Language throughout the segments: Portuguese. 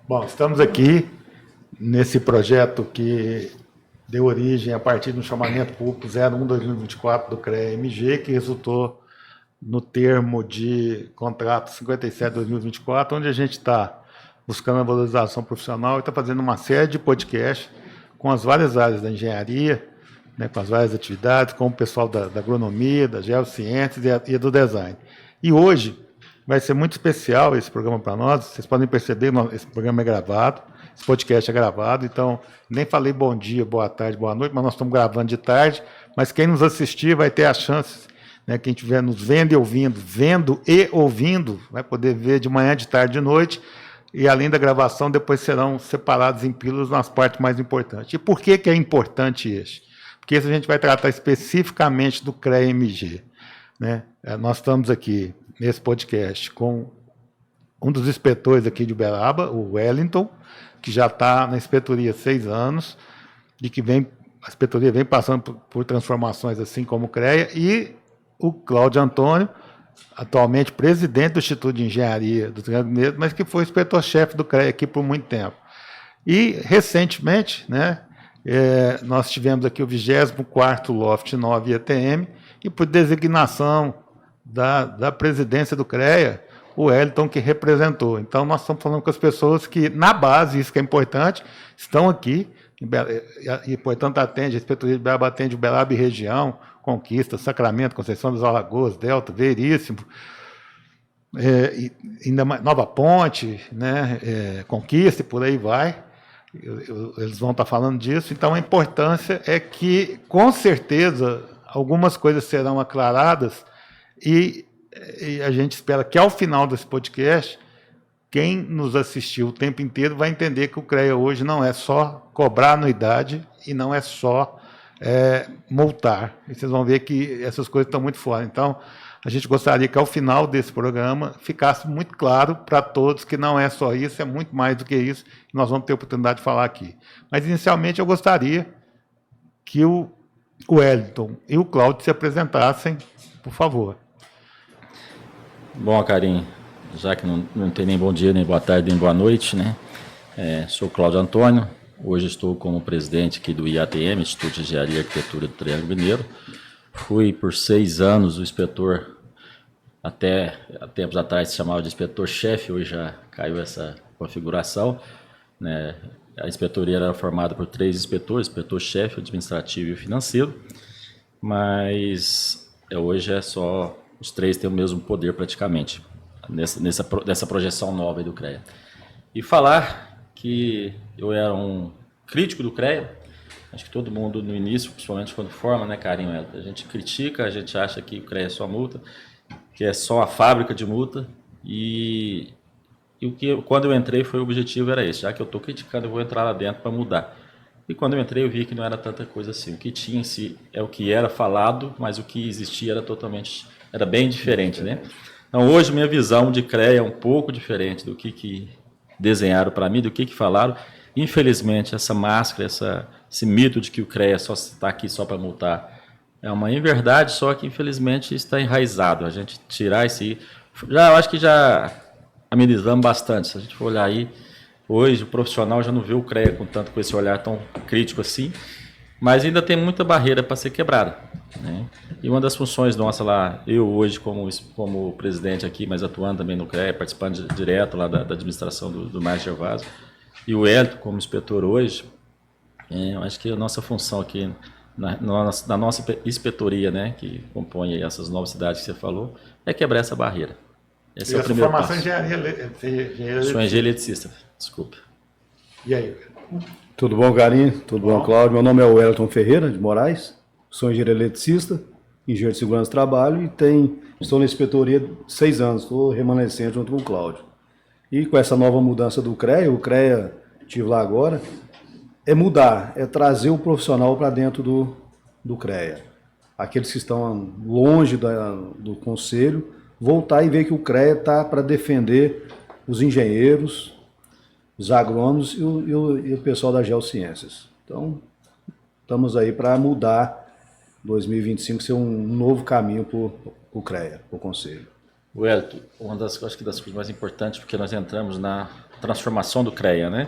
Bom, estamos aqui nesse projeto que deu origem a partir do chamamento público 01/2024 do CREA-MG, que resultou no termo de contrato 57/2024, onde a gente está buscando a valorização profissional e está fazendo uma série de podcasts com as várias áreas da engenharia, né, com as várias atividades, com o pessoal da agronomia, das geociências e do design. E hoje vai ser muito especial esse programa para nós. Vocês podem perceber, esse programa é gravado, esse podcast é gravado, então nem falei bom dia, boa tarde, boa noite, mas nós estamos gravando de tarde, mas quem nos assistir vai ter a chance, né, quem estiver nos vendo e ouvindo, vai poder ver de manhã, de tarde, de noite, e além da gravação, depois serão separados em pílulas nas partes mais importantes. E por que é importante esse? Porque esse a gente vai tratar especificamente do CREA-MG. Né? Nós estamos aqui nesse podcast com um dos inspetores aqui de Uberaba, o Wellington, que já está na inspetoria há 6 anos, e que a inspetoria vem passando por transformações assim como o CREA, e o Cláudio Antônio, atualmente presidente do Instituto de Engenharia do Triângulo Mineiro, mas que foi inspetor-chefe do CREA aqui por muito tempo. E, recentemente, né, nós tivemos aqui o 24º Loft 9 ETM, e por designação da presidência do CREA, o Wellington que representou. Então, nós estamos falando com as pessoas que, na base, isso que é importante, estão aqui, e, portanto, a inspetoria de Uberaba atende Uberaba e região, Conquista, Sacramento, Conceição das Alagoas, Delta, Veríssimo, ainda mais, Nova Ponte, né, Conquista e por aí vai. Eles vão estar falando disso. Então, a importância é que, com certeza, algumas coisas serão aclaradas e a gente espera que, ao final desse podcast, quem nos assistiu o tempo inteiro vai entender que o CREA hoje não é só cobrar anuidade e não é só multar. E vocês vão ver que essas coisas estão muito fora. Então, a gente gostaria que, ao final desse programa, ficasse muito claro para todos que não é só isso, é muito mais do que isso, e nós vamos ter a oportunidade de falar aqui. Mas, inicialmente, eu gostaria que o Wellington e o Cláudio se apresentassem, por favor. Bom, Karim, já que não tem nem bom dia, nem boa tarde, nem boa noite, né? Sou Cláudio Antônio, hoje estou como presidente aqui do IATM, Instituto de Engenharia e Arquitetura do Triângulo Mineiro. Fui por 6 anos o inspetor, até há tempos atrás se chamava de inspetor-chefe, hoje já caiu essa configuração, né? A inspetoria era formada por 3 inspetores, inspetor-chefe, administrativo e financeiro, mas hoje é só, os 3 têm o mesmo poder praticamente, nessa projeção nova aí do CREA. E falar que eu era um crítico do CREA, acho que todo mundo no início, principalmente quando forma, né, Carinho? A gente critica, a gente acha que o CREA é só multa, que é só a fábrica de multa, e quando eu entrei foi o objetivo era esse, já que eu estou criticando, eu vou entrar lá dentro para mudar. E quando eu entrei eu vi que não era tanta coisa assim, o que tinha em si é o que era falado, mas o que existia era bem diferente, né? Então hoje minha visão de CREA é um pouco diferente do que desenharam para mim, do que falaram. Infelizmente essa máscara, esse mito de que o CREA só está aqui só para multar é uma inverdade, só que infelizmente está enraizado. A gente tirar eu acho que já amenizamos bastante. Se a gente for olhar aí, hoje o profissional já não vê o CREA com esse olhar tão crítico assim, mas ainda tem muita barreira para ser quebrada, né? E uma das funções nossa lá, eu hoje como presidente aqui, mas atuando também no CREA, participando direto lá da administração do Márcio Gervásio, e o Hélito como inspetor hoje, eu acho que a nossa função aqui na nossa inspetoria, né, que compõe aí essas 9 cidades que você falou, é quebrar essa barreira. Esse é o primeiro passo. Sou engenheiro eletricista, desculpa. E aí? Tudo bom, Carinho? Tudo bom, Cláudio? Meu nome é Wellington Ferreira de Moraes, sou engenheiro eletricista, engenheiro de segurança do trabalho e estou na inspetoria há 6 anos, estou remanescente junto com o Cláudio. E com essa nova mudança do CREA, o CREA, estive lá agora, é mudar, é trazer o profissional para dentro do CREA. Aqueles que estão longe do conselho, voltar e ver que o CREA está para defender os engenheiros, os agrônomos e o pessoal das geociências. Então, estamos aí para mudar 2025, ser um novo caminho para o CREA, para o Conselho. Wellington, acho que das coisas mais importantes, porque nós entramos transformação do CREA, né?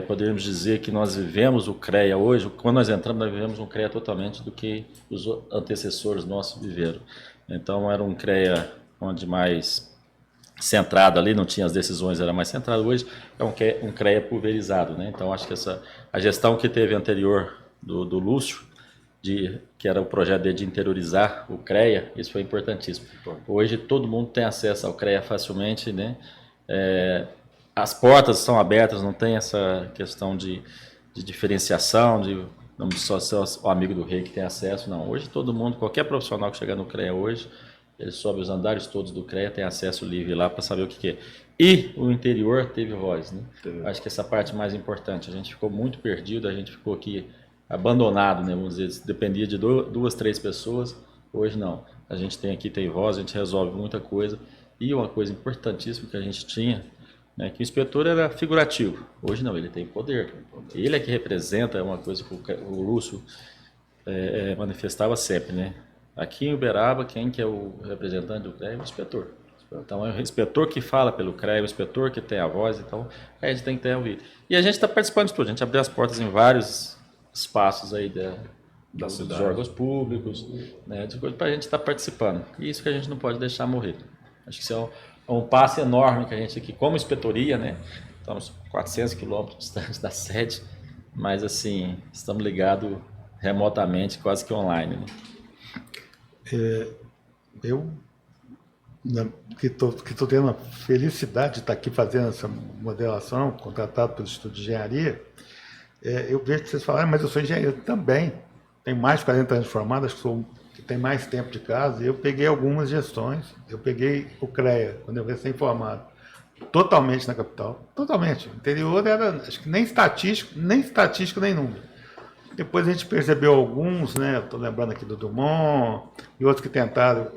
Podemos dizer que nós vivemos o CREA hoje, quando nós entramos, nós vivemos um CREA totalmente do que os antecessores nossos viveram. Então, era um CREA onde mais centrado ali, não tinha as decisões, era mais centrado. Hoje é um CREA pulverizado, né? Então, acho que a gestão que teve anterior do Lúcio, que era o projeto dele de interiorizar o CREA, isso foi importantíssimo. Hoje todo mundo tem acesso ao CREA facilmente, né? As portas são abertas, não tem essa questão de diferenciação, não só ser o amigo do rei que tem acesso, não. Hoje todo mundo, qualquer profissional que chegar no CREA hoje, ele sobe os andares todos do CREA, tem acesso livre lá para saber o que é. E o interior teve voz, né? Acho que essa parte mais importante. A gente ficou muito perdido, a gente ficou aqui abandonado, né? Vamos dizer, dependia de 2, 3 pessoas. Hoje não. A gente tem voz, a gente resolve muita coisa. E uma coisa importantíssima que a gente tinha, né, que o inspetor era figurativo. Hoje não, ele tem poder. Ele é que representa uma coisa que o Lúcio manifestava sempre, né? Aqui em Uberaba, quem que é o representante do CREA é o inspetor. Então é o inspetor que fala pelo CREA, o inspetor que tem a voz, então a gente tem que ter ouvido. E a gente está participando de tudo, a gente abriu as portas em vários espaços aí dos órgãos públicos, né, para a gente estar participando. E isso que a gente não pode deixar morrer. Acho que isso é um passo enorme que a gente aqui, como inspetoria, né, estamos 400 quilômetros distantes da sede, mas assim, estamos ligados remotamente, quase que online, né? Eu que estou tendo a felicidade de estar aqui fazendo essa modelação, contratado pelo Instituto de Engenharia, eu vejo que vocês falaram, mas eu sou engenheiro também, tenho mais de 40 anos de formado, acho que tem mais tempo de casa, e eu peguei algumas gestões, eu peguei o CREA, quando eu recém-formado, totalmente na capital, totalmente. O interior era, acho que nem estatístico, nem número. Depois a gente percebeu alguns, né? Estou lembrando aqui do Dumont e outros que tentaram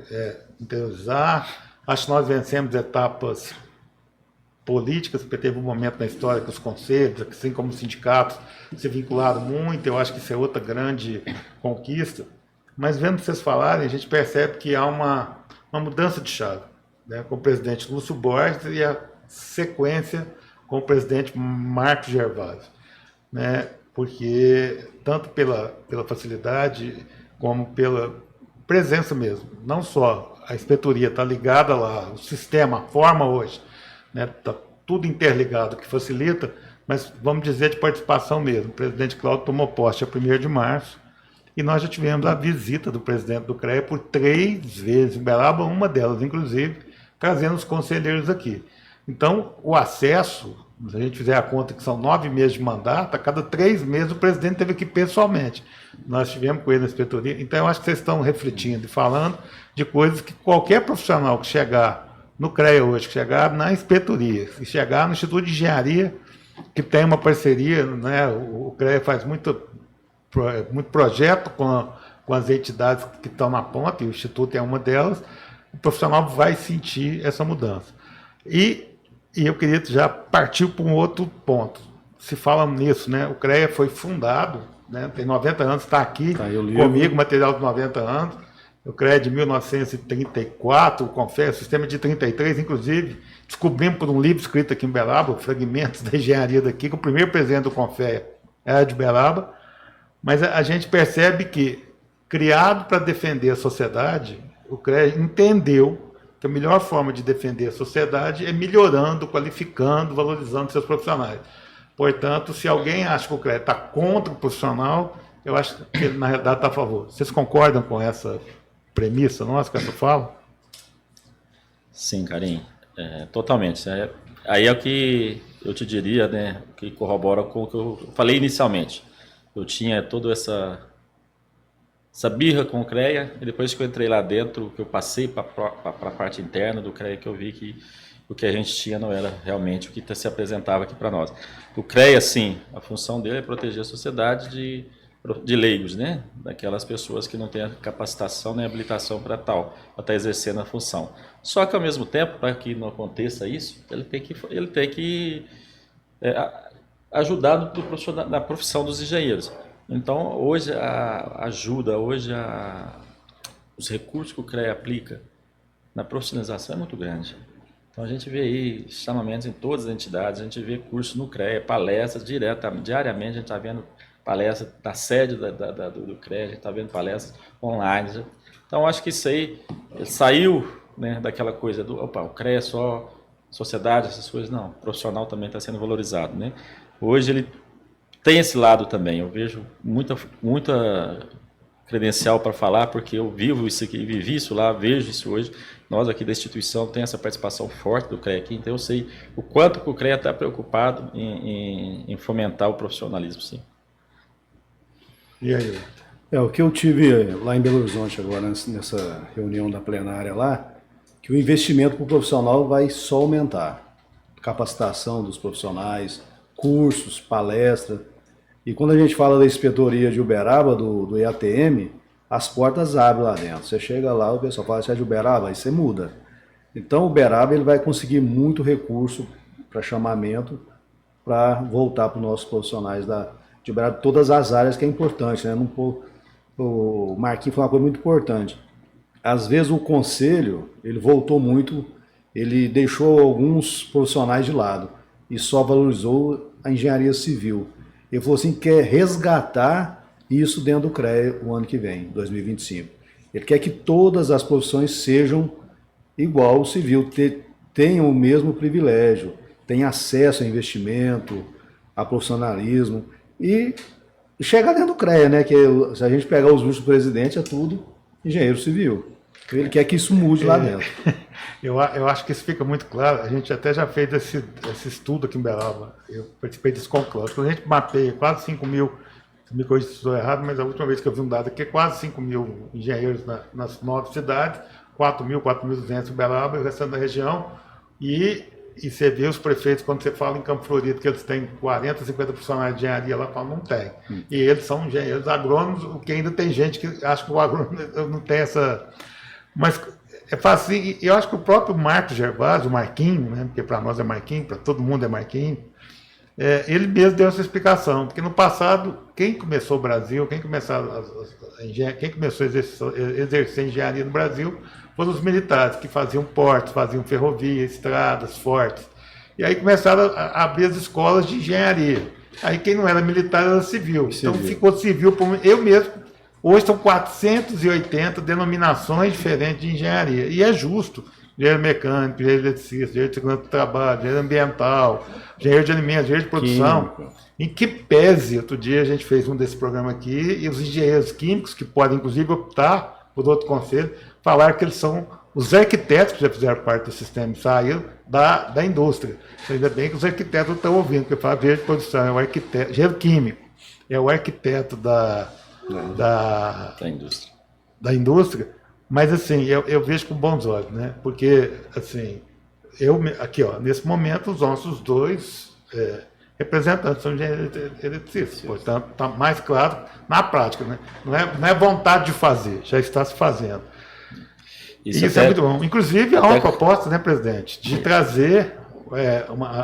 interiorizar. Acho que nós vencemos etapas políticas, porque teve um momento na história que os conselhos, assim como os sindicatos, se vincularam muito. Eu acho que isso é outra grande conquista. Mas vendo vocês falarem, a gente percebe que há uma mudança de chave, né? Com o presidente Lúcio Borges e a sequência com o presidente Marcos Gervásio, né? Porque tanto pela facilidade como pela presença mesmo, não só a inspetoria está ligada lá, o sistema, a forma hoje, né, está tudo interligado, que facilita, mas vamos dizer de participação mesmo. O presidente Cláudio tomou posse a 1º de março e nós já tivemos a visita do presidente do CREA por 3 vezes, em Uberaba, uma delas, inclusive, trazendo os conselheiros aqui. Então, o acesso, se a gente fizer a conta que são 9 meses de mandato, a cada 3 meses o presidente esteve aqui pessoalmente. Nós estivemos com ele na inspetoria. Então, eu acho que vocês estão refletindo e falando de coisas que qualquer profissional que chegar no CREA hoje, que chegar na inspetoria, que chegar no Instituto de Engenharia, que tem uma parceria, né? O CREA faz muito projeto com as entidades que estão na ponta, e o Instituto é uma delas, o profissional vai sentir essa mudança. E eu queria já partir para um outro ponto. Se fala nisso, né? O CREA foi fundado, né? Tem 90 anos, está aqui comigo, material de 90 anos. O CREA é de 1934, o CONFEA, o sistema de 33, inclusive, descobrimos por um livro escrito aqui em Uberaba, fragmentos da engenharia daqui, que o primeiro presidente do CONFEA era de Uberaba, mas a gente percebe que, criado para defender a sociedade, o CREA entendeu que a melhor forma de defender a sociedade é melhorando, qualificando, valorizando seus profissionais. Portanto, se alguém acha que o CREA está contra o profissional, eu acho que ele, na realidade, está a favor. Vocês concordam com essa premissa nossa, com essa fala? Sim, Carim, totalmente. Aí é o que eu te diria, né, que corrobora com o que eu falei inicialmente. Eu tinha toda essa birra com o CREA, e depois que eu entrei lá dentro, que eu passei para a parte interna do CREA, que eu vi que o que a gente tinha não era realmente o que se apresentava aqui para nós. O CREA, sim, a função dele é proteger a sociedade de leigos, né? Daquelas pessoas que não têm a capacitação nem habilitação para estar exercendo a função. Só que, ao mesmo tempo, para que não aconteça isso, ele tem que ajudar na profissão dos engenheiros. Então, hoje a ajuda, os recursos que o CREA aplica na profissionalização é muito grande. Então a gente vê aí chamamentos em todas as entidades, a gente vê curso no CREA, palestras diariamente, a gente está vendo palestras da sede do CREA, a gente está vendo palestras online. Então acho que isso aí saiu, né, daquela coisa do o CREA é só sociedade, essas coisas, não. O profissional também está sendo valorizado, né? Hoje ele tem esse lado também, eu vejo muita credencial para falar, porque eu vivo isso aqui, vivi isso lá, vejo isso hoje. Nós aqui da instituição tem essa participação forte do CREA aqui, então eu sei o quanto que o CREA está preocupado em fomentar o profissionalismo, sim. E aí? O que eu tive lá em Belo Horizonte agora, nessa reunião da plenária lá, que o investimento para o profissional vai só aumentar. Capacitação dos profissionais, cursos, palestra. E quando a gente fala da inspetoria de Uberaba, do IATM, as portas abrem lá dentro. Você chega lá, o pessoal fala, você é de Uberaba, aí você muda. Então o Uberaba ele vai conseguir muito recurso para chamamento, para voltar para os nossos profissionais de Uberaba, todas as áreas que é importante, né? O Marquinhos falou uma coisa muito importante. Às vezes o conselho, ele voltou muito, ele deixou alguns profissionais de lado e só valorizou a engenharia civil. Ele falou assim, quer resgatar isso dentro do CREA o ano que vem, 2025. Ele quer que todas as profissões sejam igual ao civil, tenham o mesmo privilégio, tenham acesso a investimento, a profissionalismo e chegar dentro do CREA, né? Que se a gente pegar os últimos presidentes, é tudo engenheiro civil. Ele quer que isso mude lá dentro. Eu acho que isso fica muito claro. A gente até já fez esse estudo aqui em Uberaba. Eu participei desse conclave. Quando a gente mapeia quase 5 mil, me corrija se estou errado, mas a última vez que eu vi um dado aqui é quase 5 mil engenheiros nas 9 cidades, 4.200 em Uberaba e o restante da região. E você vê os prefeitos, quando você fala em Campo Florido, que eles têm 40, 50 profissionais de engenharia lá, falam, não tem. E eles são engenheiros agrônomos, o que ainda tem gente que acha que o agrônomo não tem essa... Mas é fácil, e eu acho que o próprio Marcos Gervásio, o Marquinho, né, porque para nós é Marquinho, para todo mundo é Marquinho, ele mesmo deu essa explicação, porque no passado, quem começou o Brasil, quem começou a exercer engenharia no Brasil, foram os militares, que faziam portos, faziam ferrovias, estradas, fortes. E aí começaram a abrir as escolas de engenharia. Aí quem não era militar era civil. Então ficou civil, eu mesmo. Hoje são 480 denominações diferentes de engenharia. E é justo. Engenheiro mecânico, engenheiro eletricista, engenheiro de segurança do trabalho, engenheiro ambiental, engenheiro de alimentos, engenheiro de produção. Químico. Em que pese, outro dia a gente fez um desse programa aqui, e os engenheiros químicos, que podem inclusive optar por outro conselho, falaram que eles são os arquitetos que já fizeram parte do sistema e saíram da indústria. Então, ainda bem que os arquitetos estão ouvindo, porque fala engenheiro de produção, é o arquiteto, engenheiro químico, é o arquiteto da indústria, mas assim, eu vejo com bons olhos, né? Porque, assim, aqui, ó, nesse momento, os nossos dois representantes são engenheiros eletricistas, portanto, está mais claro na prática, né? Não é vontade de fazer, já está se fazendo. Isso é muito bom. Inclusive, há uma proposta, né, presidente, de trazer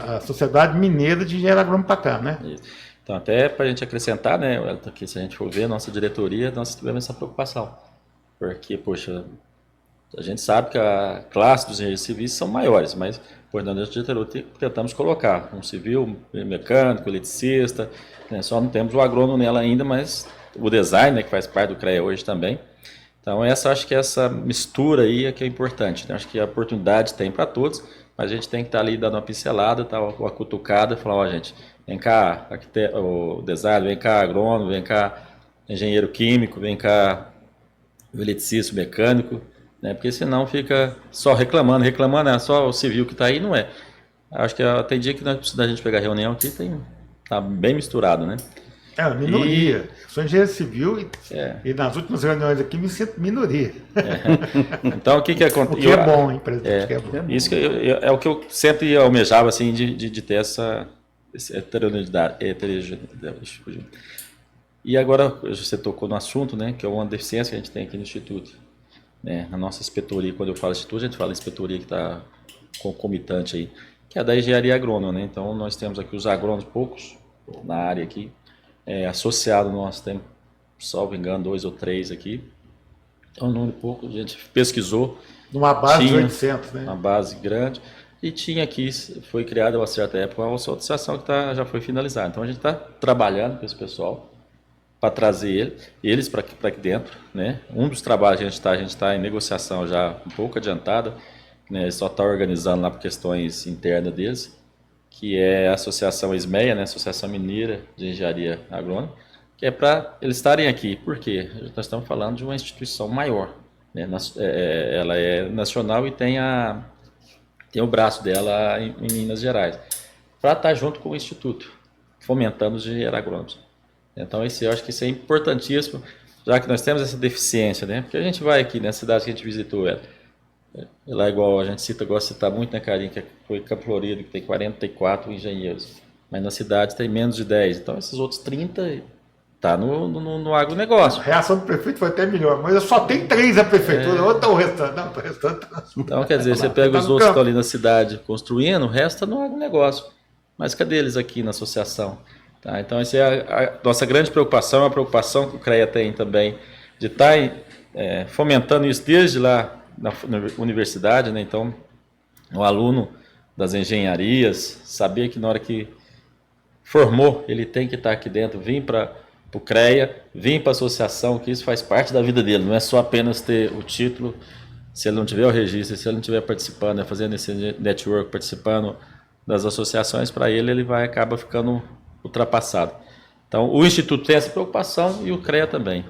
a Sociedade Mineira de Engenharia Agrônoma para cá, né? Isso. Então, até para a gente acrescentar, né, aqui, se a gente for ver, a nossa diretoria, nós tivemos essa preocupação. Porque, poxa, a gente sabe que a classe dos engenheiros civis são maiores, mas, por na nossa diretoria, tentamos colocar um civil, mecânico, eletricista, né, só não temos o agrônomo nela ainda, mas o design, né, que faz parte do CREA hoje também. Então, acho que essa mistura aí é que é importante, né? Acho que a oportunidade tem para todos, mas a gente tem que estar ali dando uma pincelada, uma cutucada, falar, ó, gente, vem cá, o design, vem cá, agrônomo, vem cá, engenheiro químico, vem cá, o eletricista, o mecânico, né? Porque senão fica só reclamando, é só o civil que está aí, não é. Acho que tem dia que nós precisamos da gente pegar reunião aqui, tá bem misturado, né? É, minoria. Sou engenheiro civil e nas últimas reuniões aqui me sinto minoria. Então, o que acontece? O que é bom, hein, presidente? Isso é o que eu sempre almejava, assim, de ter essa heterogeneidade. E agora, você tocou no assunto, né, que é uma deficiência que a gente tem aqui no Instituto. Né, na nossa inspetoria, quando eu falo Instituto, a gente fala inspetoria que está concomitante aí, que é da engenharia agrônoma, né? Então, nós temos aqui os agrônomos, poucos, na área aqui. Associado nós temos, salvo engano, 2 ou 3 aqui. É um número pouco, a gente pesquisou. Numa base de 800, né? Uma base grande. e tinha aqui, foi criada a uma certa época uma associação que já foi finalizada. Então a gente está trabalhando com esse pessoal para trazer eles para aqui dentro, né? Um dos trabalhos que a gente está em negociação já um pouco adiantada, né? Só está organizando lá por questões internas deles, que é a Associação SMEA, né? Associação Mineira de Engenharia Agrônoma, que é para eles estarem aqui. Por quê? Nós estamos falando de uma instituição maior, né? Ela é nacional e tem o braço dela em Minas Gerais, para estar junto com o Instituto, fomentando os engenheiros agrônomos. Então, eu acho que isso é importantíssimo, já que nós temos essa deficiência, né? Porque a gente vai aqui na cidade que a gente visitou, lá igual a gente gosta de citar muito, né, Carinho, que foi Campo Florido, que tem 44 engenheiros, mas na cidade tem menos de 10. Então, esses outros 30 tá no agronegócio. A reação do prefeito foi até melhor, mas só tem 3 a prefeitura, onde está o restante? Não, o restante tá... Então, quer dizer, você pega os outros que estão ali na cidade construindo, o resto está no agronegócio. Mas cadê eles aqui na associação? Tá, então, essa é a nossa grande preocupação, a preocupação que o CREA tem também, de estar fomentando isso desde lá na universidade, né? Então, o aluno das engenharias, saber que na hora que formou, ele tem que estar aqui dentro, vir para o CREA, vir para a associação, que isso faz parte da vida dele, não é só apenas ter o título, se ele não tiver o registro, se ele não estiver participando, fazendo esse network, participando das associações, para ele vai acaba ficando ultrapassado. Então, o Instituto tem essa preocupação e o CREA também.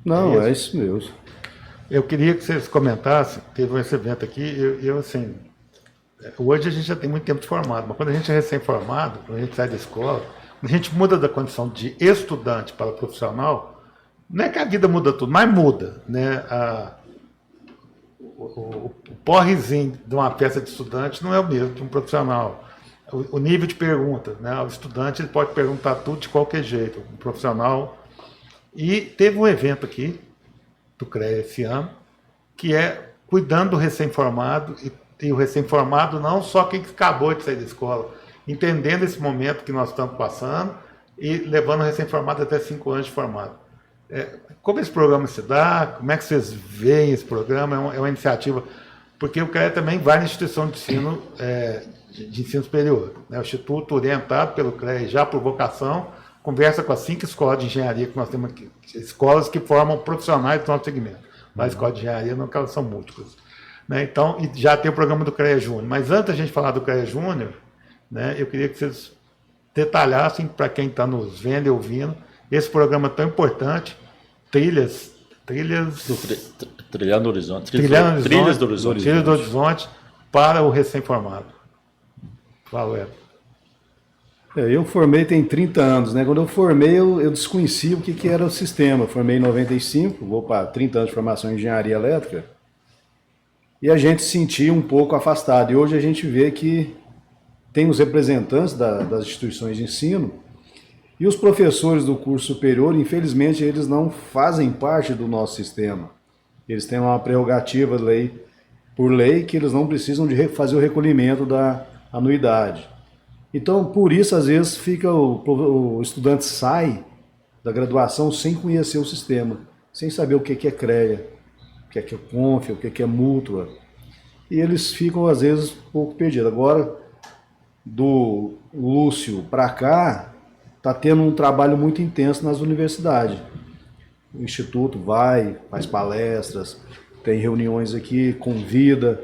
Não, é isso mesmo. Eu queria que vocês comentassem, teve esse evento aqui, assim, hoje a gente já tem muito tempo de formado, mas quando a gente é recém-formado, quando a gente sai da escola, quando a gente muda da condição de estudante para profissional, não é que a vida muda tudo, mas muda, né? O porrezinho de uma peça de estudante não é o mesmo de um profissional. O nível de pergunta, né? O estudante ele pode perguntar tudo de qualquer jeito, um profissional. E teve um evento aqui do CREA esse ano, que é cuidando do recém-formado, e o recém-formado não só quem acabou de sair da escola, entendendo esse momento que nós estamos passando e levando o recém-formado até 5 anos de formado. Como esse programa se dá? Como é que vocês veem esse programa? É uma iniciativa, porque o CREA também vai na instituição de ensino, de ensino superior, né? O Instituto, orientado pelo CREA já por vocação, conversa com as 5 escolas de engenharia que nós temos aqui, escolas que formam profissionais do nosso segmento. Mas as escolas de engenharia não, que elas são múltiplas, né? Então, e já tem o programa do CREA Júnior. Mas antes da gente falar do CREA Júnior, né, eu queria que vocês detalhassem, para quem está nos vendo e ouvindo, esse programa tão importante, Trilhas Trilhando o Horizonte. Trilhas do Horizonte para o recém-formado. Fala, Eu formei tem 30 anos, né? Quando eu formei, eu desconhecia o que era o sistema. Eu formei em 95, vou para 30 anos de formação em engenharia elétrica, e a gente se sentia um pouco afastado. E hoje a gente vê que tem os representantes das instituições de ensino e os professores do curso superior, infelizmente, eles não fazem parte do nosso sistema. Eles têm uma prerrogativa por lei que eles não precisam de fazer o recolhimento da anuidade. Então, por isso, às vezes, o estudante sai da graduação sem conhecer o sistema, sem saber o que é CREA, o que é CONF, o que é mútua. E eles ficam, às vezes, um pouco perdidos. Agora, do Lúcio para cá, está tendo um trabalho muito intenso nas universidades. O Instituto faz palestras, tem reuniões aqui, convida.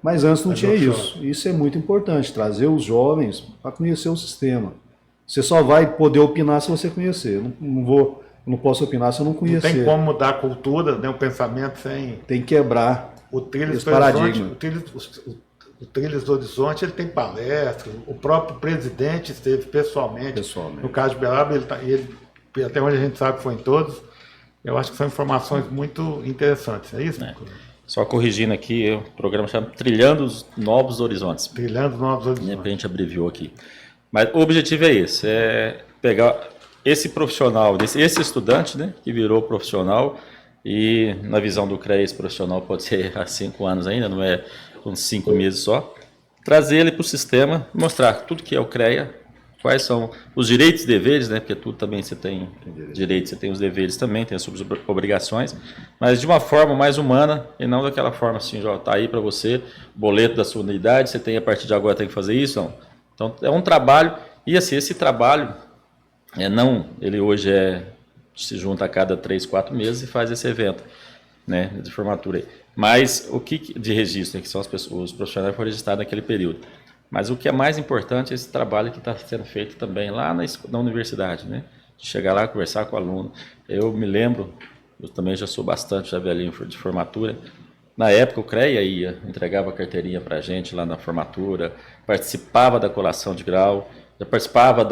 Mas antes não tinha isso. Isso é muito importante, trazer os jovens para conhecer o sistema. Você só vai poder opinar se você conhecer. Eu não posso opinar se eu não conhecer. Não tem como mudar a cultura, né, o pensamento sem... Tem que quebrar esse paradigma. O Trilhas do Horizonte ele tem palestras, o próprio presidente esteve pessoalmente. No caso de Beraba, ele, até onde a gente sabe, foi em todos. Eu acho que são informações muito interessantes, é isso? Só corrigindo aqui, o programa chama Trilhando os Novos Horizontes. Trilhando os Novos Horizontes. A gente abreviou aqui. Mas o objetivo é esse, é pegar esse profissional, esse estudante, né, que virou profissional, e na visão do CREA, esse profissional pode ser há 5 anos ainda, não é uns 5 meses só, trazer ele para o sistema, mostrar tudo que é o CREA, quais são os direitos e deveres, né? Porque tudo também você tem direitos, você tem os deveres também, tem as suas obrigações, mas de uma forma mais humana e não daquela forma assim, já está aí para você, boleto da sua unidade, você tem a partir de agora tem que fazer isso, não. Então é um trabalho, e assim, esse trabalho, ele hoje se junta a cada 3, 4 meses e faz esse evento, né, de formatura aí. Mas o que de registro, né, que são os profissionais que foram registrados naquele período. Mas o que é mais importante é esse trabalho que está sendo feito também lá na universidade, né? De chegar lá, conversar com o aluno. Eu me lembro, eu também já sou bastante já velhinho de formatura. Na época o CREA ia, entregava a carteirinha para a gente lá na formatura, participava da colação de grau, já participava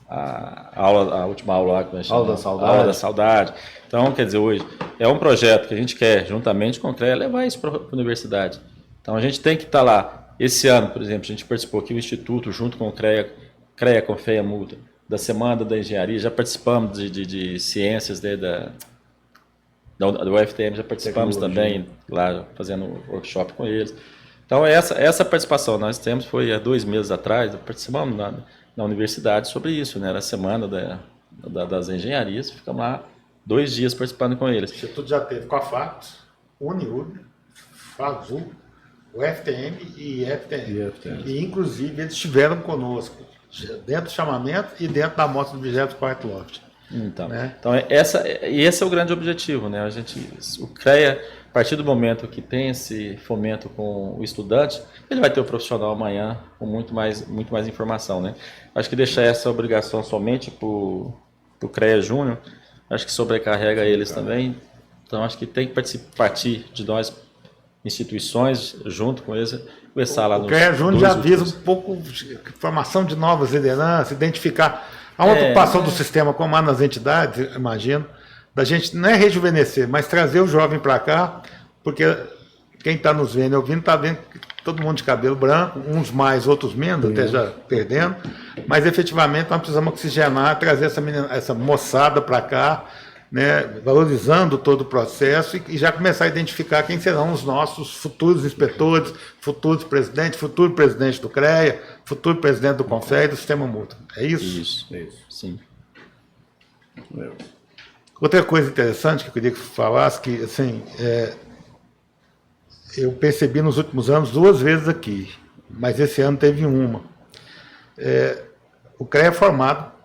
a última aula lá, como é que chama? Aula da Saudade. Então, quer dizer, hoje é um projeto que a gente quer, juntamente com o CREA, levar isso para a universidade. Então a gente tem que estar lá. Esse ano, por exemplo, a gente participou aqui do Instituto, junto com o CREA Confeia Multa, da Semana da Engenharia, já participamos de ciências do UFTM, já participamos também lá, fazendo workshop com eles. Então, essa participação nós temos, foi há 2 meses atrás, participamos na universidade sobre isso, né? Era a Semana das Engenharias, ficamos lá 2 dias participando com eles. O Instituto já teve com a FACTS, Uniúd, FASU, o FTM e FTM. E, inclusive, eles estiveram conosco, dentro do chamamento e dentro da amostra do 24º Loft. Então, né? Então esse é o grande objetivo, né? O CREA, a partir do momento que tem esse fomento com o estudante, ele vai ter o profissional amanhã com muito mais informação, né? Acho que deixar essa obrigação somente para o CREA Júnior, acho que sobrecarrega eles também. Então, acho que tem que partir de nós, instituições, junto com eles, começar lá no. O CREA Júnior já visa um pouco de formação de novas lideranças, identificar a uma ocupação do sistema, como há nas entidades, imagino, da gente não é rejuvenescer, mas trazer o jovem para cá, porque quem está nos vendo e ouvindo está vendo que todo mundo de cabelo branco, uns mais, outros menos, até já perdendo, mas efetivamente nós precisamos oxigenar, trazer essa moçada para cá, né, valorizando todo o processo e já começar a identificar quem serão os nossos futuros inspetores, futuros presidentes, futuro presidente do CREA, futuro presidente do CONFEI, do Sistema Multa. É isso? Isso. Sim. Outra coisa interessante que eu queria que você falasse, que assim, eu percebi nos últimos anos 2 vezes aqui, mas esse ano teve uma. O CREA é formado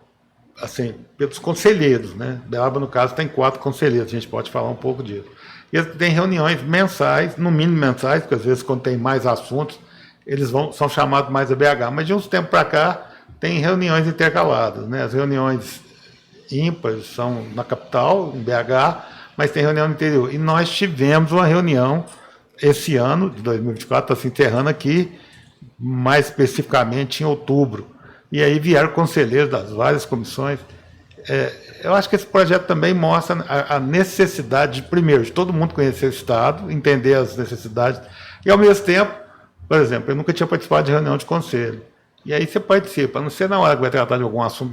assim, pelos conselheiros, né? Beaba, no caso, tem 4 conselheiros, a gente pode falar um pouco disso. E eles têm reuniões mensais, no mínimo mensais, porque às vezes quando tem mais assuntos, eles são chamados mais a BH, mas de uns tempos para cá tem reuniões intercaladas, né? As reuniões ímpares são na capital, em BH, mas tem reunião no interior. E nós tivemos uma reunião esse ano, de 2024, está se encerrando aqui, mais especificamente em outubro. E aí vieram conselheiros das várias comissões. Eu acho que esse projeto também mostra a necessidade, primeiro, de todo mundo conhecer o Estado, entender as necessidades, e ao mesmo tempo, por exemplo, eu nunca tinha participado de reunião de conselho. E aí você participa, a não ser na hora que vai tratar de algum assunto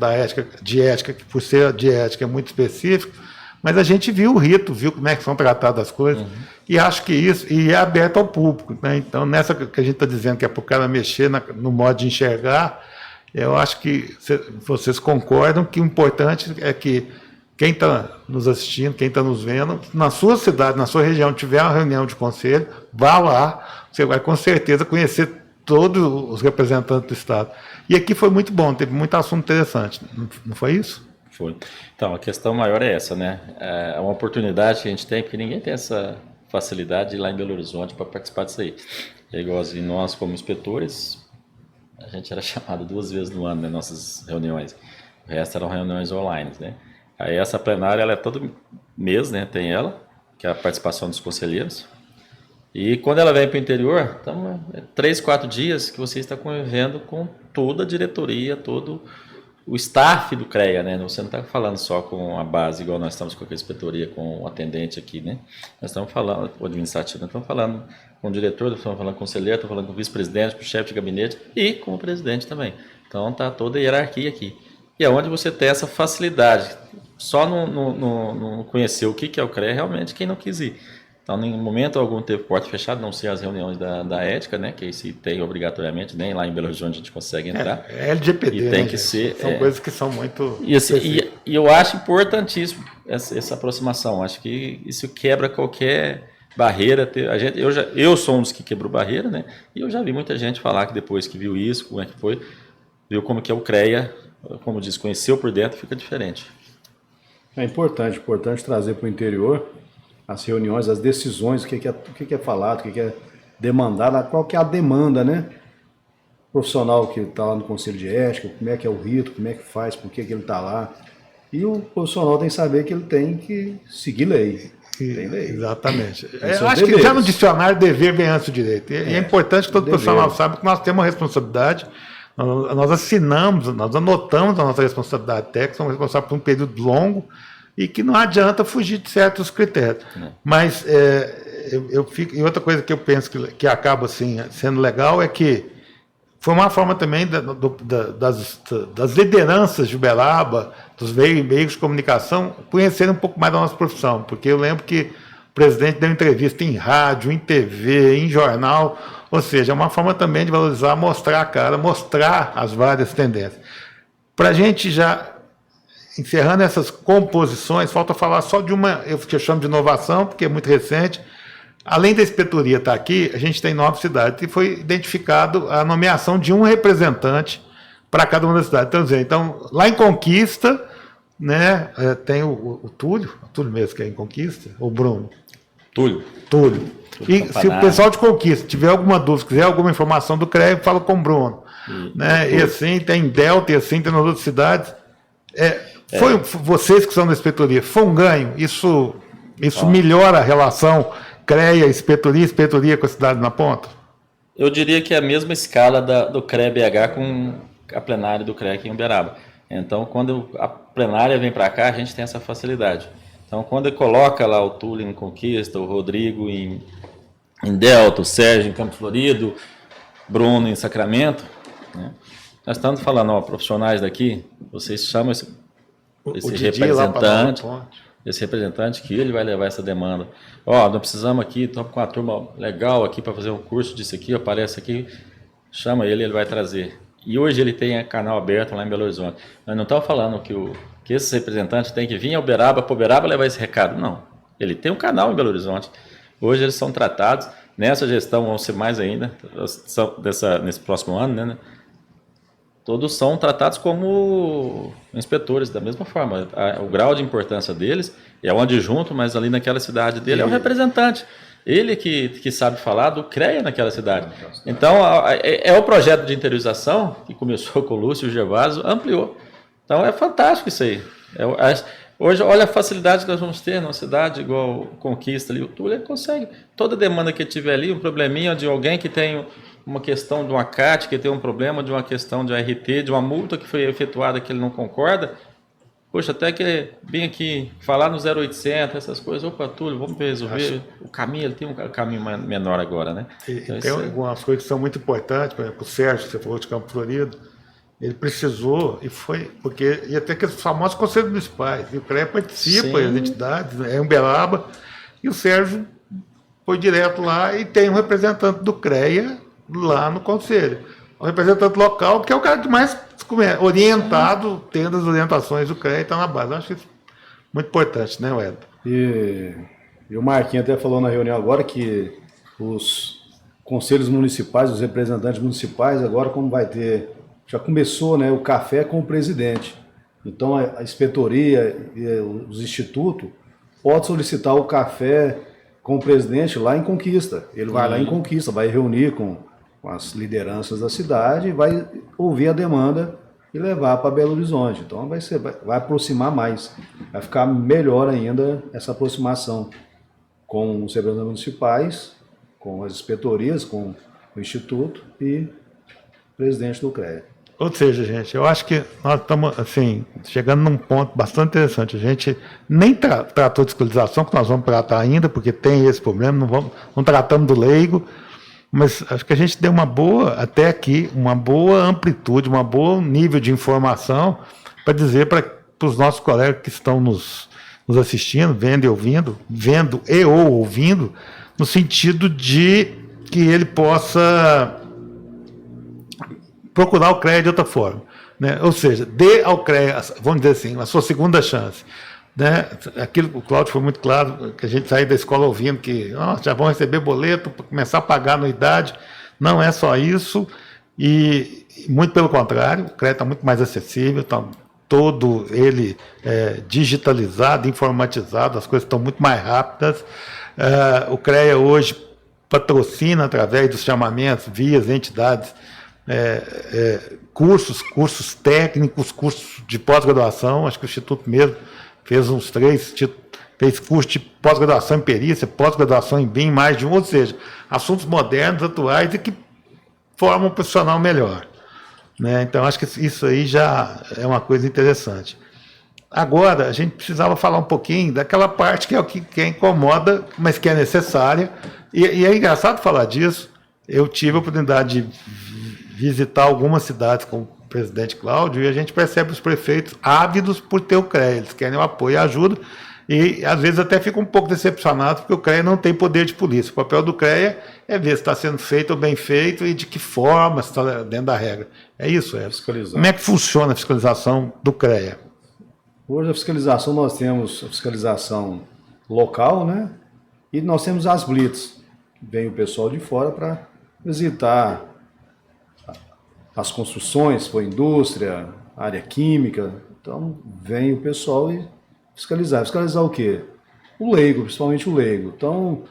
de ética, que por ser de ética é muito específico, mas a gente viu o rito, viu como é que são tratadas as coisas, e acho que isso, e é aberto ao público, né? Então, nessa que a gente está dizendo que é para o cara mexer no modo de enxergar, eu acho que vocês concordam que o importante é que quem está nos assistindo, quem está nos vendo, na sua cidade, na sua região, tiver uma reunião de conselho, vá lá, você vai com certeza conhecer todos os representantes do Estado. E aqui foi muito bom, teve muito assunto interessante, não foi isso? Foi. Então, a questão maior é essa, né? É uma oportunidade que a gente tem, porque ninguém tem essa facilidade de ir lá em Belo Horizonte para participar disso aí. É igualzinho nós, como inspetores, a gente era chamado 2 vezes no ano nas nossas reuniões. O resto eram reuniões online, né? Aí essa plenária, ela é todo mês, né? Tem ela, que é a participação dos conselheiros. E quando ela vem para o interior, então, 3, 4 dias que você está convivendo com toda a diretoria, todo o staff do CREA, né? Você não está falando só com a base, igual nós estamos com a inspetoria, com o atendente aqui, né? Nós estamos falando, o administrativo, nós estamos falando com o diretor, estamos falando com o conselheiro, estamos falando com o vice-presidente, com o chefe de gabinete e com o presidente também. Então está toda a hierarquia aqui. E é onde você tem essa facilidade. Só não conhecer o que é o CREA realmente quem não quis ir. Então, em momento algum teve porta fechada, não sei as reuniões da ética, né? Que se tem obrigatoriamente, nem lá em Belo Horizonte a gente consegue entrar. É LGPD, e tem né, que gente? ser. São coisas que são muito. E, assim, e eu acho importantíssimo essa aproximação. Acho que isso quebra qualquer barreira. Eu sou um dos que quebrou barreira, né? E eu já vi muita gente falar que depois que viu isso, como é que foi, viu como que é o CREA, como diz, conheceu por dentro, fica diferente. É importante trazer para o interior as reuniões, as decisões, o que é falado, o que é demandado, qual que é a demanda, né? O profissional que está lá no Conselho de Ética, como é que é o rito, como é que faz, por que ele está lá. E o profissional tem que saber que ele tem que seguir lei. Tem lei. Exatamente. Tem Eu seus acho que deveres. já no dicionário, dever vem antes do direito. E é importante que todo profissional saiba que nós temos uma responsabilidade. Nós assinamos, nós anotamos a nossa responsabilidade técnica, somos responsáveis por um período longo e que não adianta fugir de certos critérios. Mas eu fico. E outra coisa que eu penso que acaba assim, sendo legal é que foi uma forma também das lideranças de Uberaba, dos meios de comunicação, conhecerem um pouco mais da nossa profissão. Porque eu lembro que o presidente deu entrevista em rádio, em TV, em jornal. Ou seja, é uma forma também de valorizar, mostrar a cara, mostrar as várias tendências. Para a gente já, encerrando essas composições, falta falar só de uma, eu chamo de inovação, porque é muito recente. Além da inspetoria estar aqui, a gente tem 9 cidades e foi identificado a nomeação de um representante para cada uma das cidades. Então, lá em Conquista, né, tem o Túlio mesmo que é em Conquista, ou Bruno? Túlio. E se o pessoal de Conquista tiver alguma dúvida, quiser alguma informação do CREA, fala com o Bruno. Né? E assim tem em Delta, e assim tem nas outras cidades. Vocês que são da inspetoria, foi um ganho? Isso melhora a relação CREA, inspetoria com a cidade na ponta? Eu diria que é a mesma escala do CREA-BH com a plenária do CREA aqui em Uberaba. Então, quando a plenária vem para cá, a gente tem essa facilidade. Então, quando ele coloca lá o Túlio em Conquista, o Rodrigo em Delta, o Sérgio em Campo Florido, Bruno em Sacramento, né? Nós estamos falando, profissionais daqui, vocês chamam esse representante que ele vai levar essa demanda. Nós precisamos aqui, estamos com uma turma legal aqui para fazer um curso disso aqui, aparece aqui, chama ele vai trazer. E hoje ele tem canal aberto lá em Belo Horizonte. Nós não estamos falando que esses representantes têm que vir a Uberaba para Uberaba levar esse recado. Não. Ele tem um canal em Belo Horizonte. Hoje eles são tratados. Nessa gestão vão ser mais ainda, nesse próximo ano, né? Todos são tratados como inspetores, da mesma forma. O grau de importância deles é o adjunto, mas ali naquela cidade dele é o representante. Ele que sabe falar do CREA naquela cidade. Então, é o projeto de interiorização, que começou com o Lúcio e o Gervásio, ampliou. Então, é fantástico isso aí. Hoje, olha a facilidade que nós vamos ter numa cidade igual Conquista ali. O Túlio ele consegue. Toda demanda que tiver ali, um probleminha de alguém que tem uma questão de uma CAT, que tem um problema de uma questão de ART, de uma multa que foi efetuada que ele não concorda. Poxa, até que vem aqui falar no 0800, essas coisas. Opa, Túlio, vamos resolver. O caminho, ele tem um caminho menor agora, né? Então, tem algumas coisas que são muito importantes, por exemplo, o Sérgio, que você falou de Campo Florido, ele precisou, e foi, porque ia ter aqueles famosos conselhos municipais, e o CREA participa, as entidades, é Uberaba, e o Sérgio foi direto lá e tem um representante do CREA lá no conselho. O representante local, que é o cara que mais orientado, tendo as orientações do CREA e está na base. Eu acho isso muito importante, né, Wellington? E o Marquinhos até falou na reunião agora que os conselhos municipais, os representantes municipais, agora como vai ter, já começou, né, o café com o presidente. Então a inspetoria e os institutos podem solicitar o café com o presidente lá em Conquista. Ele vai lá em Conquista, vai reunir com as lideranças da cidade, vai ouvir a demanda e levar para Belo Horizonte. Então vai aproximar mais, vai ficar melhor ainda essa aproximação com os representantes municipais, com as inspetorias, com o Instituto e o presidente do CREA. Ou seja, gente, eu acho que nós estamos assim, chegando num ponto bastante interessante. A gente nem tratou de escolarização, que nós vamos tratar ainda, porque tem esse problema, não tratamos do leigo, mas acho que a gente deu até aqui, uma boa amplitude, um bom nível de informação para dizer para os nossos colegas que estão nos nos assistindo, vendo e ou ouvindo, no sentido de que ele possa procurar o CREA de outra forma, né? Ou seja, dê ao CREA, vamos dizer assim, a sua segunda chance. Né? Aquilo, o Cláudio foi muito claro, que a gente saiu da escola ouvindo que já vão receber boleto para começar a pagar anuidade. Não é só isso, e muito pelo contrário, o CREA está muito mais acessível, está todo ele digitalizado, informatizado, as coisas estão muito mais rápidas. O CREA hoje patrocina, através dos chamamentos, via as entidades, cursos técnicos, cursos de pós-graduação. Acho que o Instituto mesmo fez uns 3, fez curso de pós-graduação em perícia, pós-graduação em BIM, mais de um, ou seja, assuntos modernos, atuais e que formam um profissional melhor. Né? Então, acho que isso aí já é uma coisa interessante. Agora, a gente precisava falar um pouquinho daquela parte que é o que incomoda, mas que é necessária, e é engraçado falar disso. Eu tive a oportunidade de visitar algumas cidades com o presidente Cláudio, e a gente percebe os prefeitos ávidos por ter o CREA, eles querem o apoio e a ajuda, e às vezes até ficam um pouco decepcionados, porque o CREA não tem poder de polícia. O papel do CREA é ver se está sendo feito ou bem feito e de que forma, se está dentro da regra. É isso, fiscalizar. Como é que funciona a fiscalização do CREA? Hoje a fiscalização, nós temos a fiscalização local, né? E nós temos as blitz. Vem o pessoal de fora para visitar as construções, for indústria, área química. Então, vem o pessoal e fiscalizar. Fiscalizar o quê? O leigo, principalmente o leigo. Então,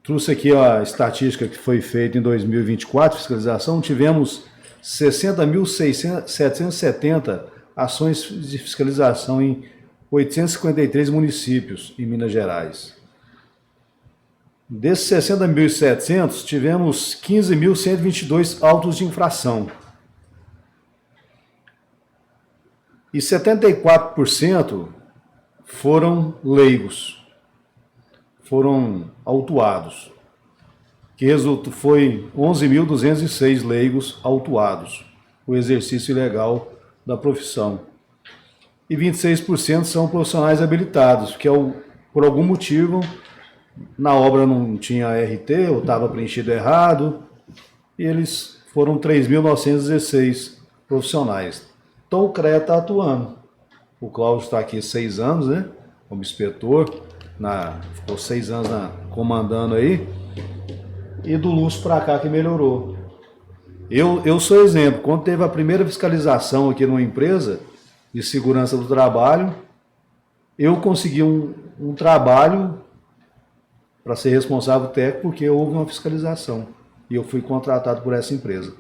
trouxe aqui a estatística que foi feita em 2024, fiscalização. Tivemos 60.770 ações de fiscalização em 853 municípios em Minas Gerais. Desses 60.700, tivemos 15.122 autos de infração. E 74% foram leigos, foram autuados. Que resultou, foi 11.206 leigos autuados, o exercício ilegal da profissão. E 26% são profissionais habilitados, que por algum motivo na obra não tinha RT ou estava preenchido errado, e eles foram 3.916 profissionais. Então o CREA está atuando. O Cláudio está aqui 6 anos, né, como inspetor, ficou 6 anos comandando aí, e do Lúcio para cá que melhorou. Eu sou exemplo, quando teve a primeira fiscalização aqui numa empresa de segurança do trabalho, eu consegui um trabalho para ser responsável técnico porque houve uma fiscalização e eu fui contratado por essa empresa.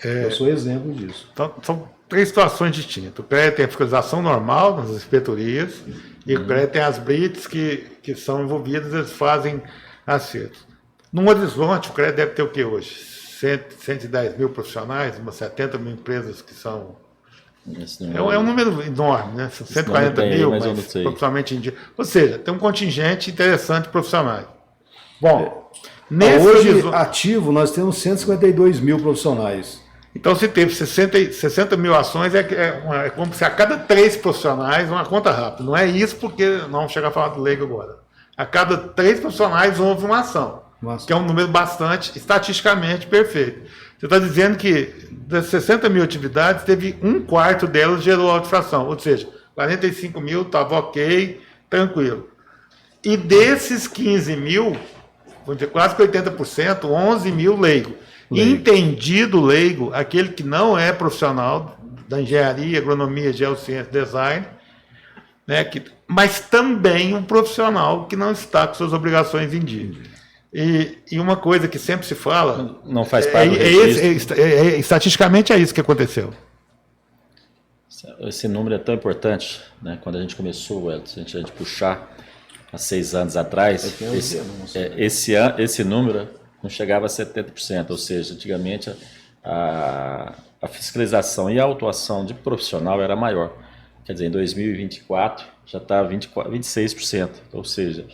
Eu sou exemplo disso. Então, são 3 situações distintas. O CREA tem a fiscalização normal nas inspetorias e o CREA tem as blitz que são envolvidas, eles fazem acertos. No horizonte, o CREA deve ter o que hoje? 110 mil profissionais, umas 70 mil empresas que são... É um número enorme, né? São 140 mil, mas profissionalmente em dia. Ou seja, tem um contingente interessante de profissionais. Bom, hoje ativo nós temos 152 mil profissionais. Então, se teve 60 mil ações, é como se a cada 3 profissionais, uma conta rápida. Não é isso porque não vamos chegar a falar do leigo agora. A cada 3 profissionais houve uma ação, que é um número bastante, estatisticamente, perfeito. Você está dizendo que das 60 mil atividades, teve 1/4 delas gerou auto-infração, ou seja, 45 mil estava ok, tranquilo. E desses 15 mil, vamos dizer, quase que 80%, 11 mil leigo. Entendido leigo, aquele que não é profissional da engenharia, agronomia, geociência, design, né, mas também um profissional que não está com suas obrigações em dia. E uma coisa que sempre se fala... Não faz parte do registro. Estatisticamente é isso que aconteceu. Esse número é tão importante, né? Quando a gente começou, a gente puxar há 6 anos atrás, esse número não chegava a 70%, ou seja, antigamente a fiscalização e a autuação de profissional era maior. Quer dizer, em 2024 já está 26%, ou seja,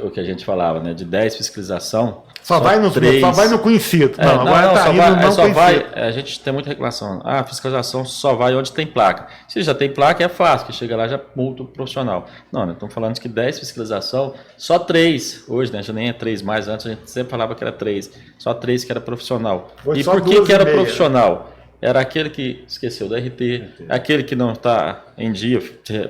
o que a gente falava, né, de 10 fiscalização, Só vai no conhecido. Não, agora tá indo não só conhecido. vai, a gente tem muita reclamação. A fiscalização só vai onde tem placa. Se já tem placa, é fácil, que chega lá já multa o profissional. Não, né? Estamos falando que 10 fiscalização, só 3 hoje, né? Já nem é 3 mais, antes a gente sempre falava que era 3. Só 3 que era profissional. Foi E só por que 2,5, era profissional? Era aquele que esqueceu da RT, aquele que não está em dia,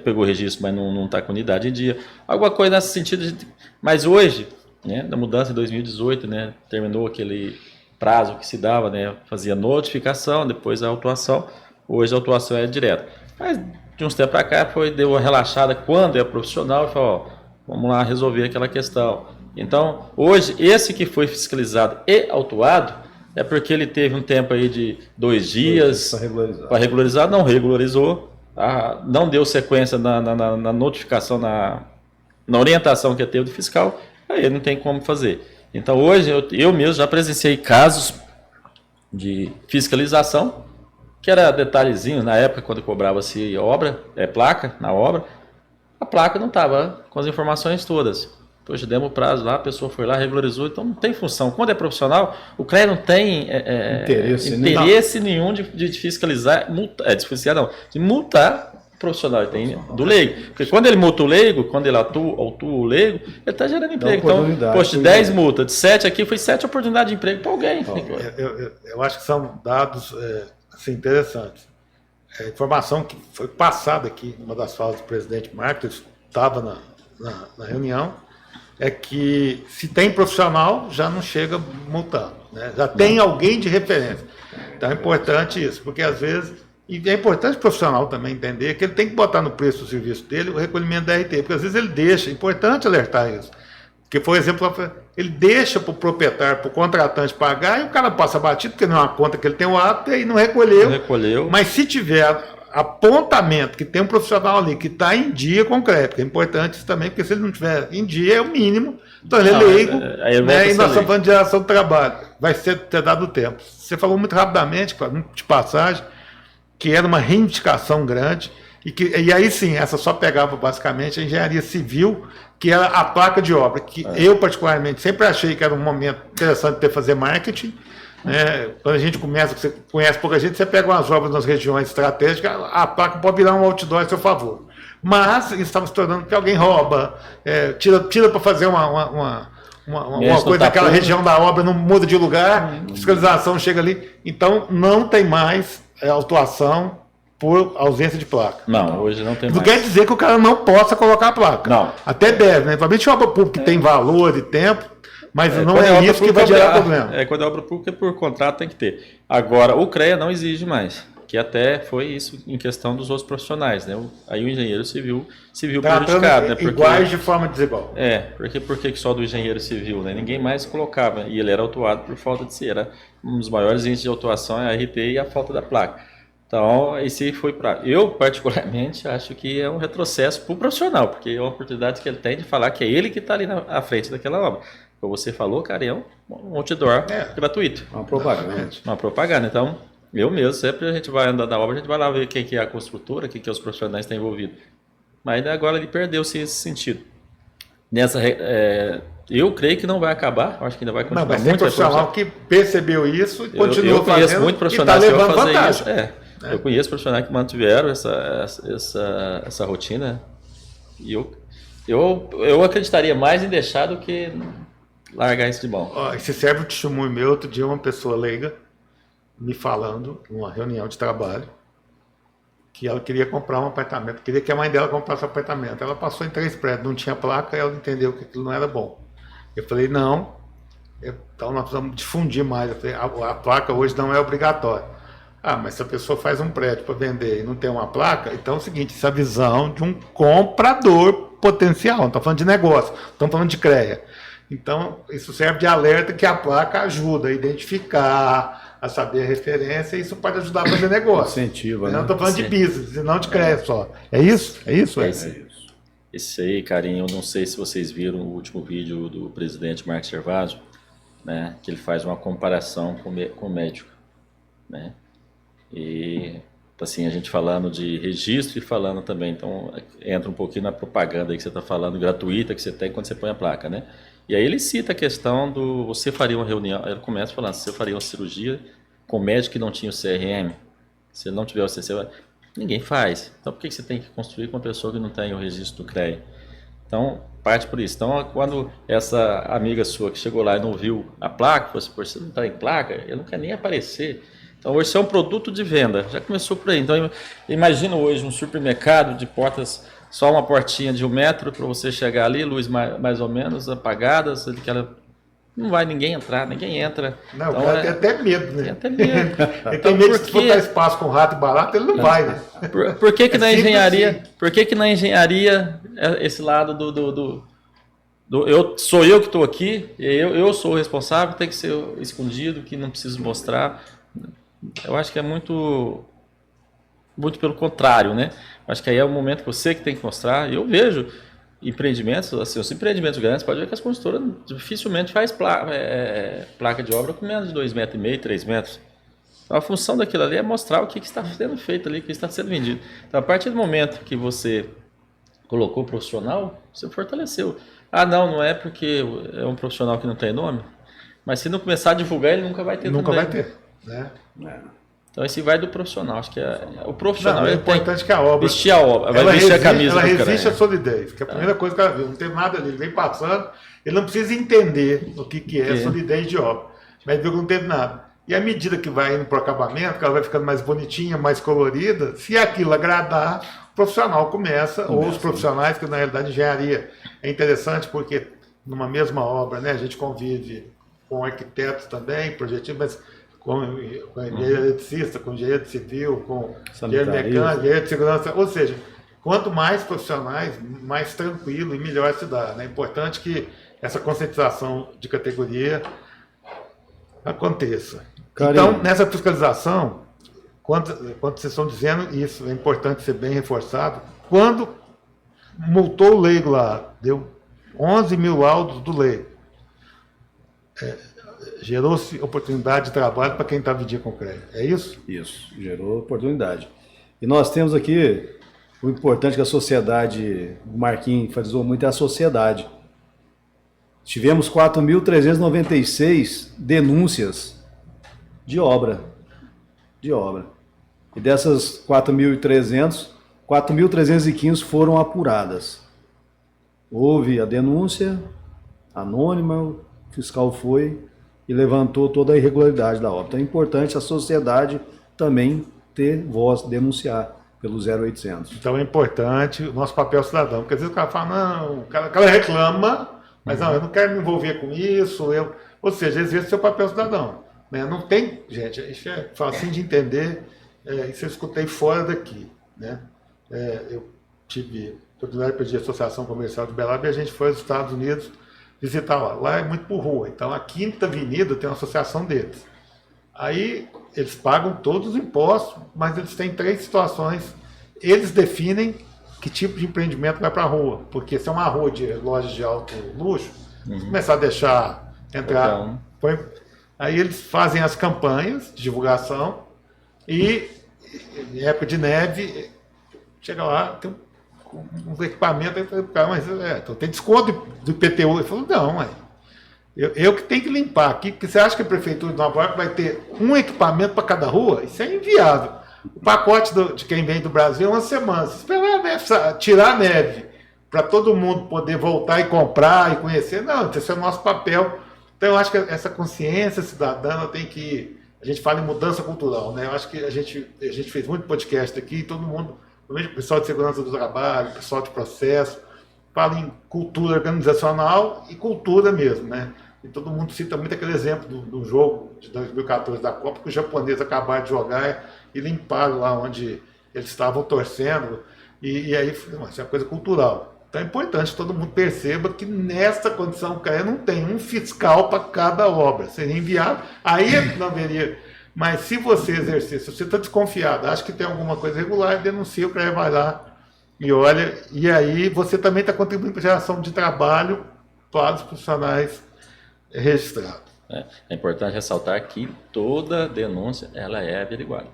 pegou o registro, mas não está com unidade em dia. Alguma coisa nesse sentido. Mas hoje, né, na mudança em 2018, né, terminou aquele prazo que se dava, né, fazia notificação, depois a autuação. Hoje a autuação é direta. Mas de uns tempos para cá deu uma relaxada quando é profissional e falou, ó, vamos lá resolver aquela questão. Então, hoje, esse que foi fiscalizado e autuado, é porque ele teve um tempo aí de 2 dias para regularizar, não regularizou, não deu sequência na notificação, na orientação que teve do fiscal, aí não tem como fazer. Então hoje eu mesmo já presenciei casos de fiscalização, que era detalhezinho, na época quando cobrava-se placa na obra, a placa não estava com as informações todas. Poxa, demos o prazo lá, a pessoa foi lá, regularizou, então não tem função. Quando é profissional, o CREA não tem interesse nenhum de fiscalizar, de multar o profissional, tem do leigo. Porque quando ele multa o leigo, quando ele autua o leigo, ele está gerando emprego. Então, poxa, 10 multas, de 7 aqui, foi 7 oportunidades de emprego para alguém. Eu acho que são dados assim, interessantes. A informação que foi passada aqui, numa das falas do presidente Marcos, estava na reunião, é que se tem profissional, já não chega multando, né? Já tem alguém de referência. Então é importante isso, porque às vezes, e é importante o profissional também entender que ele tem que botar no preço do serviço dele o recolhimento da RT, porque às vezes ele deixa, é importante alertar isso. Porque, por exemplo, ele deixa para o proprietário, para o contratante pagar, e o cara passa batido, porque não é uma conta que ele tem o ato, e não recolheu. Mas se tiver apontamento que tem um profissional ali que está em dia com o crédito, é importante isso também, porque se ele não estiver em dia, é o mínimo. Então ele é leigo, né, e nós estamos falando de geração de trabalho. Vai ter dado tempo. Você falou muito rapidamente, de passagem, que era uma reivindicação grande, e aí sim, essa só pegava basicamente a engenharia civil, que era a placa de obra, que eu particularmente sempre achei que era um momento interessante de fazer marketing. Quando a gente começa, você conhece pouca gente, você pega umas obras nas regiões estratégicas, a placa pode virar um outdoor a seu favor. Mas isso estava se tornando que alguém rouba, tira para fazer uma coisa naquela região da obra, não muda de lugar, a fiscalização chega ali. Então não tem mais autuação por ausência de placa. Não, hoje não tem mais. Não quer dizer que o cara não possa colocar a placa. Não. Até deve, né? Principalmente obra pública que tem valor e tempo, mas não é isso que vai gerar problema. Quando é obra pública, por contrato tem que ter. Agora, o CREA não exige mais, que até foi isso em questão dos outros profissionais, né? Aí o engenheiro civil prejudicado, né? Iguais de forma desigual. Por que só do engenheiro civil, né? Ninguém mais colocava, e ele era autuado por falta de ser. Era um dos maiores índices de autuação é a RT e a falta da placa. Então, esse foi para... Eu, particularmente, acho que é um retrocesso para o profissional, porque é uma oportunidade que ele tem de falar que é ele que está ali à frente daquela obra. Como você falou, cara, é um outdoor gratuito. Uma propaganda. Uma propaganda. Então, eu mesmo, sempre a gente vai andando na obra, a gente vai lá ver quem que é a construtora, quem que é os profissionais que estão envolvidos. Mas agora ele perdeu-se esse sentido. Eu creio que não vai acabar, acho que ainda vai continuar. Não, mas tem profissional que percebeu isso e continua fazendo. Eu conheço muito profissionais que vão fazer vantagem. isso. Eu conheço profissionais que mantiveram essa rotina. E eu acreditaria mais em deixar do que largar isso de mão. Esse serve um testemunho meu. Outro dia uma pessoa leiga me falando, numa reunião de trabalho, que ela queria comprar um apartamento, queria que a mãe dela comprasse um apartamento. Ela passou em 3 prédios, não tinha placa, e ela entendeu que aquilo não era bom. Eu falei, não, então nós precisamos difundir mais. Eu falei, a placa hoje não é obrigatória. Mas se a pessoa faz um prédio para vender e não tem uma placa, então é o seguinte, isso é a visão de um comprador potencial, não estamos falando de negócio, estamos falando de CREA. Então, isso serve de alerta que a placa ajuda a identificar, a saber a referência, e isso pode ajudar a fazer negócio. Incentiva, né? Não estou falando de business, não de CREA só. É isso? É isso? É isso. Esse aí, carinho, eu não sei se vocês viram o último vídeo do presidente Marcos Gervásio, né, que ele faz uma comparação com o médico, né? E assim, a gente falando de registro e falando também, então entra um pouquinho na propaganda aí que você está falando, gratuita, que você tem quando você põe a placa, né? E aí ele cita a questão do, você faria uma reunião, ele começa falando, você faria uma cirurgia com médico que não tinha o CRM, se ele não tiver o CC, ninguém faz. Então por que você tem que construir com uma pessoa que não tem o registro do CREA? Então, parte por isso. Então, quando essa amiga sua que chegou lá e não viu a placa, falou assim, pô, você não está em placa, ele não quer nem aparecer. Então, hoje isso é um produto de venda, já começou por aí. Então, imagina hoje um supermercado de portas, só uma portinha de 1 metro para você chegar ali, luz mais ou menos apagada, não vai ninguém entrar, ninguém entra. Não, então, o cara tem até medo, né? Tem até medo. Ele tem medo que se botar espaço com rato e barato, ele não vai, né? Por que na engenharia, assim. por que na engenharia esse lado sou eu que estou aqui, eu sou o responsável, tem que ser escondido, que não preciso mostrar. Eu acho que é muito pelo contrário, né? Acho que aí é o momento que você que tem que mostrar. Eu vejo empreendimentos, assim, os empreendimentos grandes, pode ver que as construtoras dificilmente faz placa de obra com menos de 2,5 metros, 3 metros. Então, a função daquilo ali é mostrar o que está sendo feito ali, o que está sendo vendido. Então, a partir do momento que você colocou o profissional, você fortaleceu. Ah, não é porque é um profissional que não tem nome, mas se não começar a divulgar, ele nunca vai ter Nunca também. vai ter, né? Então, esse vai do profissional. Acho que o profissional É importante que a obra... vestir a obra, vai ela vestir resiste, a camisa ela do resiste cara. à solidez, que é a primeira coisa que ela viu. Não tem nada ali, ele vem passando, ele não precisa entender o que é solidez de obra, mas viu que não teve nada. E à medida que vai indo para o acabamento, que ela vai ficando mais bonitinha, mais colorida, se aquilo agradar, o profissional começa, ou os profissionais, que na realidade engenharia é interessante porque numa mesma obra, né, a gente convive com arquitetos também, projetistas, mas com engenheiro eletricista, com engenheiro civil, com engenheiro mecânico, engenheiro de segurança, ou seja, quanto mais profissionais, mais tranquilo e melhor se dá. É importante que essa conscientização de categoria aconteça. Então, nessa fiscalização, quando vocês estão dizendo isso, é importante ser bem reforçado, quando multou o leigo lá, deu 11 mil laudos do leigo, gerou-se oportunidade de trabalho para quem está vendendo com crédito. É isso? Isso, gerou oportunidade. E nós temos aqui o importante que a sociedade, o Marquinhos enfatizou muito, é a sociedade. Tivemos 4.396 denúncias de obra. E dessas 4.300, 4.315 foram apuradas. Houve a denúncia anônima, o fiscal foi e levantou toda a irregularidade da obra. Então é importante a sociedade também ter voz, denunciar pelo 0800. Então é importante o nosso papel cidadão, porque às vezes o cara fala, não, o cara reclama, mas não, eu não quero me envolver com isso, ou seja, exerce seu papel cidadão. Né? Não tem, gente, isso é facinho de entender, isso eu escutei fora daqui. Né? Eu tive oportunidade de pedir a Associação Comercial de Belab e a gente foi aos Estados Unidos visitar lá. Lá é muito por rua, então a Quinta Avenida tem uma associação deles. Aí eles pagam todos os impostos, mas eles têm 3 situações. Eles definem que tipo de empreendimento vai para a rua, porque se é uma rua de loja de alto luxo, se começar a deixar entrar, aí eles fazem as campanhas de divulgação e em época de neve, chega lá, tem um equipamento, aí o cara, mas então tem desconto do IPTU. Ele falou, não, eu que tenho que limpar aqui, porque você acha que a Prefeitura de Nova York vai ter um equipamento para cada rua? Isso é inviável. O pacote de quem vem do Brasil é uma semana. Se esperar a neve, tirar a neve, para todo mundo poder voltar e comprar e conhecer, não, esse é o nosso papel. Então eu acho que essa consciência cidadã tem que... A gente fala em mudança cultural, né? Eu acho que a gente fez muito podcast aqui, e todo mundo, o pessoal de segurança do trabalho, o pessoal de processo, fala em cultura organizacional e cultura mesmo, né? E todo mundo cita muito aquele exemplo do jogo de 2014 da Copa, que os japoneses acabaram de jogar e limparam lá onde eles estavam torcendo, e aí isso é uma coisa cultural. Então é importante que todo mundo perceba que nessa condição CREA não tem um fiscal para cada obra. Seria inviável, aí não haveria. Mas se você exercer, se você está desconfiado, acha que tem alguma coisa irregular, denuncia, o CREA vai lá e olha, e aí você também está contribuindo para a geração de trabalho para os profissionais registrados. É importante ressaltar que toda denúncia ela é averiguada.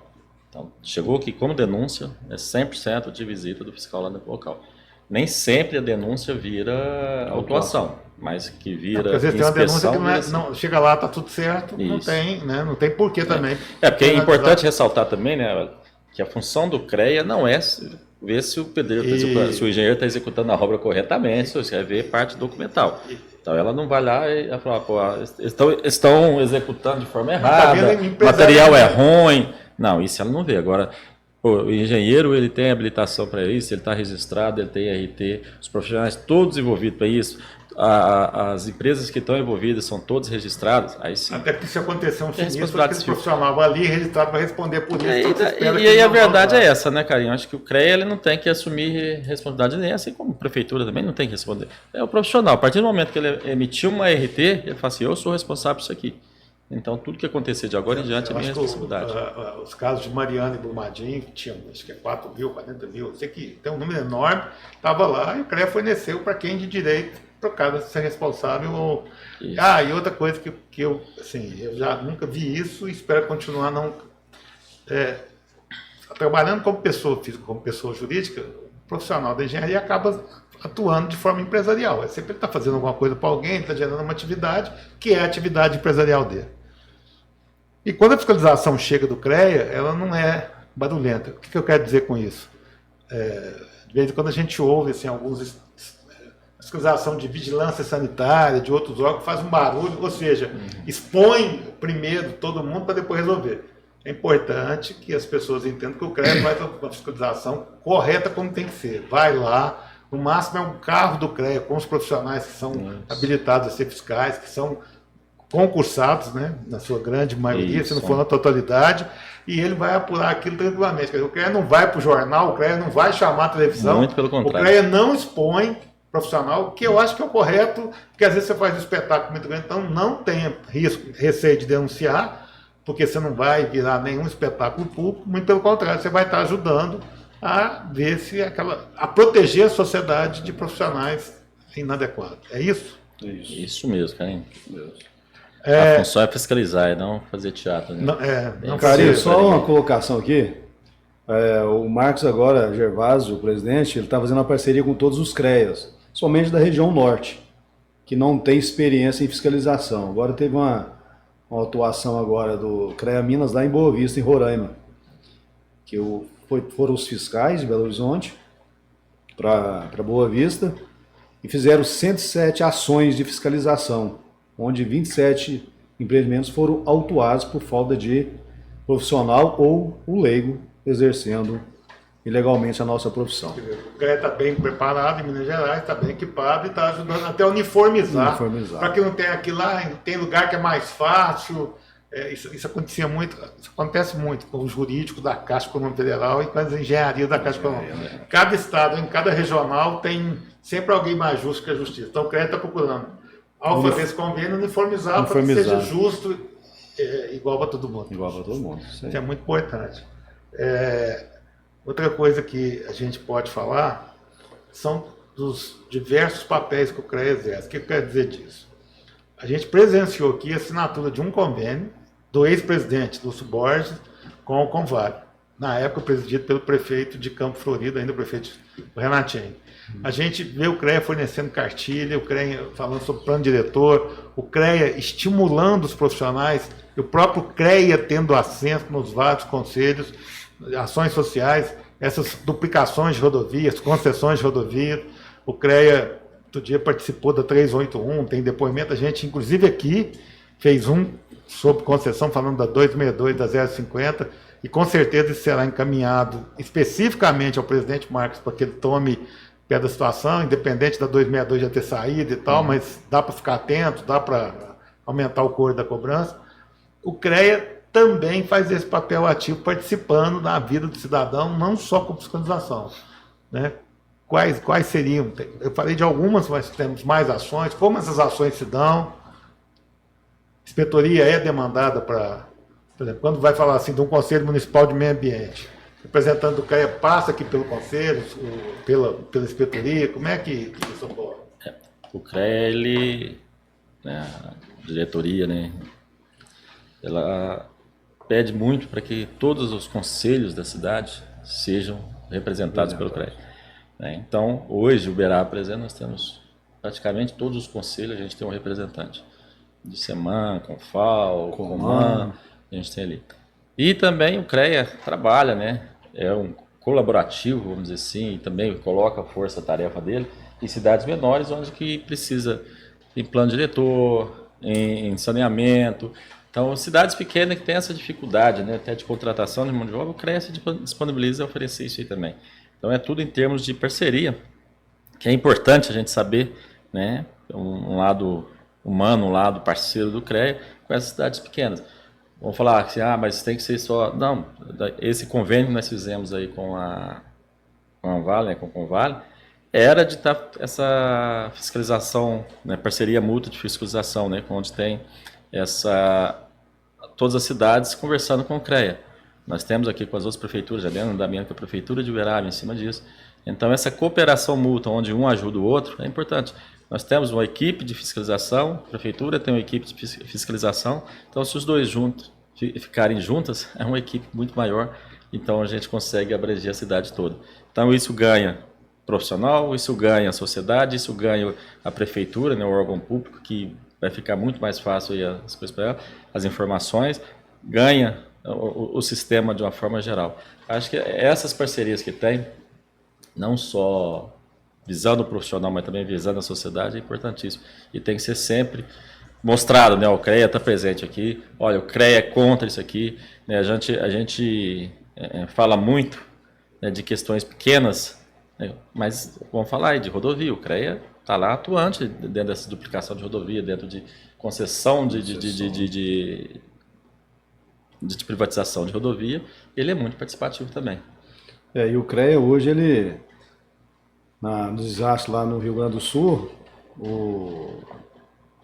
Então, chegou aqui como denúncia, é 100% de visita do fiscal lá no local. Nem sempre a denúncia vira autuação. mas que Porque vira às vezes tem uma denúncia inspeção. que não, vira assim. não chega lá, tá tudo certo, não Isso. tem, né? Não tem porquê também. Porque é importante ressaltar também, né, que a função do CREA não é ver se o pedreiro se o engenheiro está executando a obra corretamente, se é ver parte documental. Então ela não vai lá e falar, pô, estão executando de forma errada, o material é ruim. Não, isso ela não vê. Agora, pô, o engenheiro ele tem habilitação para isso, ele está registrado, ele tem RT, os profissionais todos envolvidos para isso. As empresas que estão envolvidas são todas registradas, aí sim. Até que se acontecer um sinistro, responsabilidade aquele profissional vai ali registrado para responder por isso. E aí a verdade é essa, né, Carinho? Acho que o CREA ele não tem que assumir responsabilidade nem assim como a prefeitura também não tem que responder. É o profissional. A partir do momento que ele emitiu uma RT, ele fala assim, eu sou responsável por isso aqui. Então tudo que acontecer de agora em diante é minha responsabilidade. Os casos de Mariana e Brumadinho, que tinham, acho que é 4 mil, 40 mil, eu sei que tem um número enorme, estava lá e o CREA forneceu para quem de direito por causa de ser responsável. E outra coisa que eu, assim, eu já nunca vi isso e espero continuar não trabalhando como pessoa física, como pessoa jurídica, o profissional da engenharia acaba atuando de forma empresarial. É sempre ele está fazendo alguma coisa para alguém, está gerando uma atividade que é a atividade empresarial dele. E quando a fiscalização chega do CREA, ela não é barulhenta. O que eu quero dizer com isso? De vez em quando a gente ouve assim, alguns fiscalização de vigilância sanitária, de outros órgãos, faz um barulho, ou seja, expõe primeiro todo mundo para depois resolver. É importante que as pessoas entendam que o CREA faz uma fiscalização correta como tem que ser. Vai lá, no máximo é um carro do CREA com os profissionais que são habilitados a ser fiscais, que são concursados, né, na sua grande maioria, se não for na totalidade, e ele vai apurar aquilo tranquilamente. Quer dizer, o CREA não vai para o jornal, o CREA não vai chamar a televisão, muito pelo contrário. O CREA não expõe profissional, que eu acho que é o correto, porque às vezes você faz um espetáculo muito grande, então não tenha receio de denunciar, porque você não vai virar nenhum espetáculo público, muito pelo contrário, você vai estar ajudando a ver se a proteger a sociedade de profissionais inadequados. É isso? Isso mesmo, Carinho. A função é fiscalizar e não fazer teatro. Né? Carinho, só uma colocação aqui. O Marcos agora, Gervásio, o presidente, ele está fazendo uma parceria com todos os CREAs, somente da região norte, que não tem experiência em fiscalização. Agora teve uma atuação agora do CREA Minas lá em Boa Vista, em Roraima, que foram os fiscais de Belo Horizonte para Boa Vista e fizeram 107 ações de fiscalização, onde 27 empreendimentos foram autuados por falta de profissional ou o leigo exercendo ilegalmente a nossa profissão. O CREA está bem preparado em Minas Gerais, está bem equipado e está ajudando até a uniformizar. Para que não tenha aquilo lá, tem lugar que é mais fácil. Isso acontecia muito, isso acontece muito com o jurídico da Caixa Econômica Federal e com as engenharias da Caixa Econômica. Cada estado, em cada regional, tem sempre alguém mais justo que a justiça. Então o CREA está procurando, ao fazer esse convênio, uniformizar para que seja justo, igual para todo mundo. Igual para todo mundo. Isso é muito importante. Outra coisa que a gente pode falar são dos diversos papéis que o CREA exerce. O que eu quero dizer disso? A gente presenciou aqui a assinatura de um convênio do ex-presidente Lúcio Borges com o Convale, na época presidido pelo prefeito de Campo Florido, ainda o prefeito Renatinho. A gente vê o CREA fornecendo cartilha, o CREA falando sobre plano diretor, o CREA estimulando os profissionais, e o próprio CREA tendo assento nos vários conselhos, ações sociais, essas duplicações de rodovias, concessões de rodovias. O CREA, outro dia, participou da 381, tem depoimento, a gente, inclusive aqui, fez um sobre concessão, falando da 262, da 050, e com certeza isso será encaminhado especificamente ao presidente Marcos para que ele tome pé da situação, independente da 262 já ter saído e tal, mas dá para ficar atento, dá para aumentar o coro da cobrança. O CREA também faz esse papel ativo, participando da vida do cidadão, não só com fiscalização, né? Quais seriam? Eu falei de algumas, mas temos mais ações. Como essas ações se dão? Inspetoria é demandada para, por exemplo, quando vai falar assim de um Conselho Municipal de Meio Ambiente, o representante do CREA passa aqui pelo Conselho, pela inspetoria, como é que isso ocorre? O CREA, ele, né, a diretoria, né, ela pede muito para que todos os conselhos da cidade sejam representados pelo CREA. Então, hoje, Uberaba, por exemplo, nós temos praticamente todos os conselhos a gente tem um representante. De Seman, Confal, Coman, a gente tem ali. E também o CREA trabalha, né? É um colaborativo, vamos dizer assim, e também coloca a força-tarefa dele em cidades menores, onde que precisa em plano diretor, em saneamento. Então, cidades pequenas que têm essa dificuldade, né, até de contratação de mão de obra, o CREA se disponibiliza a oferecer isso aí também. Então, é tudo em termos de parceria, que é importante a gente saber, né, um lado humano, um lado parceiro do CREA com essas cidades pequenas. Vamos falar assim, mas tem que ser só... Não, esse convênio que nós fizemos aí com a Vale, né, com o Convale, era de estar essa fiscalização, né, parceria mútua de fiscalização, né, onde tem todas as cidades conversando com o CREA. Nós temos aqui com as outras prefeituras, já dentro da minha que é a prefeitura de Uberaba em cima disso. Então essa cooperação mútua, onde um ajuda o outro, é importante. Nós temos uma equipe de fiscalização, a prefeitura tem uma equipe de fiscalização, então se os dois juntos ficarem juntas, é uma equipe muito maior, então a gente consegue abranger a cidade toda. Então isso ganha profissional, isso ganha a sociedade, isso ganha a prefeitura, né, o órgão público, que vai ficar muito mais fácil aí as coisas para ela, as informações, ganha o sistema de uma forma geral. Acho que essas parcerias que tem, não só visando o profissional, mas também visando a sociedade, é importantíssimo. E tem que ser sempre mostrado, né? O CREA está presente aqui, olha, o CREA é contra isso aqui, né? A gente fala muito, né, de questões pequenas, né? Mas vamos falar aí de rodovia, o CREA está lá atuante dentro dessa duplicação de rodovia, dentro de concessão de privatização de rodovia, ele é muito participativo também. E o CREA hoje, no desastre lá no Rio Grande do Sul, o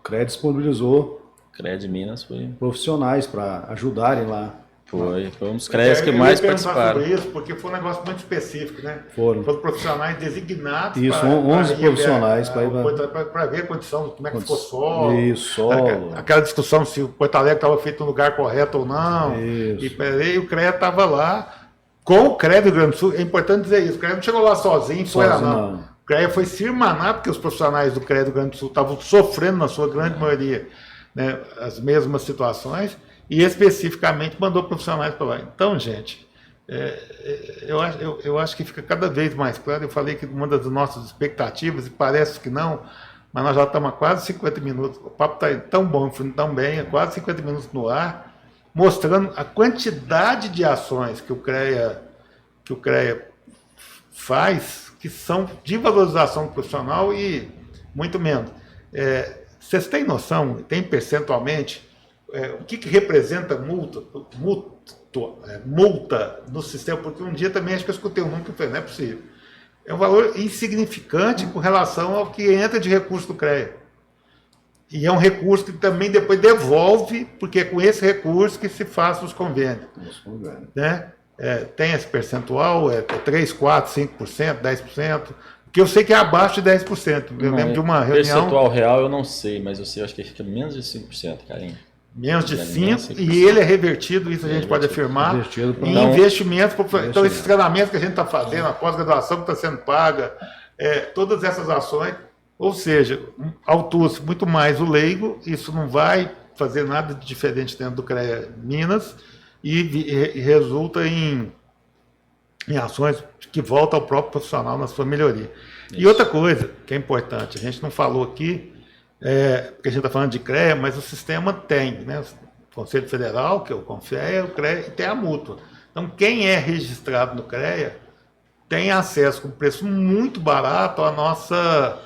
CREA disponibilizou CREA de Minas foi profissionais para ajudarem lá. Foi um dos CREAs que mais participaram. Sobre isso, porque foi um negócio muito específico, né? Foram profissionais designados. Isso, 11 profissionais para ver a condição, como é que ficou o solo. Isso, solo. Aquela discussão se o Porto Alegre estava feito no lugar correto ou não. Isso. E o CREA estava lá com o CREA do Rio Grande do Sul. É importante dizer isso, o CREA não chegou lá sozinho, foi lá não. O CREA foi se irmanar, porque os profissionais do CREA do Rio Grande do Sul estavam sofrendo, na sua grande maioria, né, as mesmas situações. E especificamente mandou profissionais para lá. Então, gente, eu acho que fica cada vez mais claro. Eu falei que uma das nossas expectativas, e parece que não, mas nós já estamos há quase 50 minutos. O papo está tão bom, tão bem, quase 50 minutos no ar, mostrando a quantidade de ações que o CREA faz, que são de valorização profissional e muito menos. Vocês têm noção, tem percentualmente, o que representa multa no sistema? Porque um dia também acho que eu escutei um número que eu falei, não é possível. É um valor insignificante com relação ao que entra de recurso do CREA. E é um recurso que também depois devolve, porque é com esse recurso que se faz os convênios. Né? Tem esse percentual, 3, 4, 5%, 10%, porque eu sei que é abaixo de 10%. Eu lembro de uma reunião... Percentual real eu não sei, mas eu sei, acho que fica menos de 5%, Carinho. Menos de 5%, e ele é revertido, isso a gente pode afirmar, em investimentos. Então, esses treinamentos que a gente está fazendo, a pós-graduação que está sendo paga, todas essas ações, ou seja, autua-se muito mais o leigo, isso não vai fazer nada de diferente dentro do CREA Minas, e resulta em ações que voltam ao próprio profissional na sua melhoria. Isso. E outra coisa que é importante, a gente não falou aqui, porque a gente está falando de CREA, mas o sistema tem, né? O Conselho Federal, que é o CONFEA, o CREA, e tem a mútua. Então, quem é registrado no CREA tem acesso com preço muito barato à nossa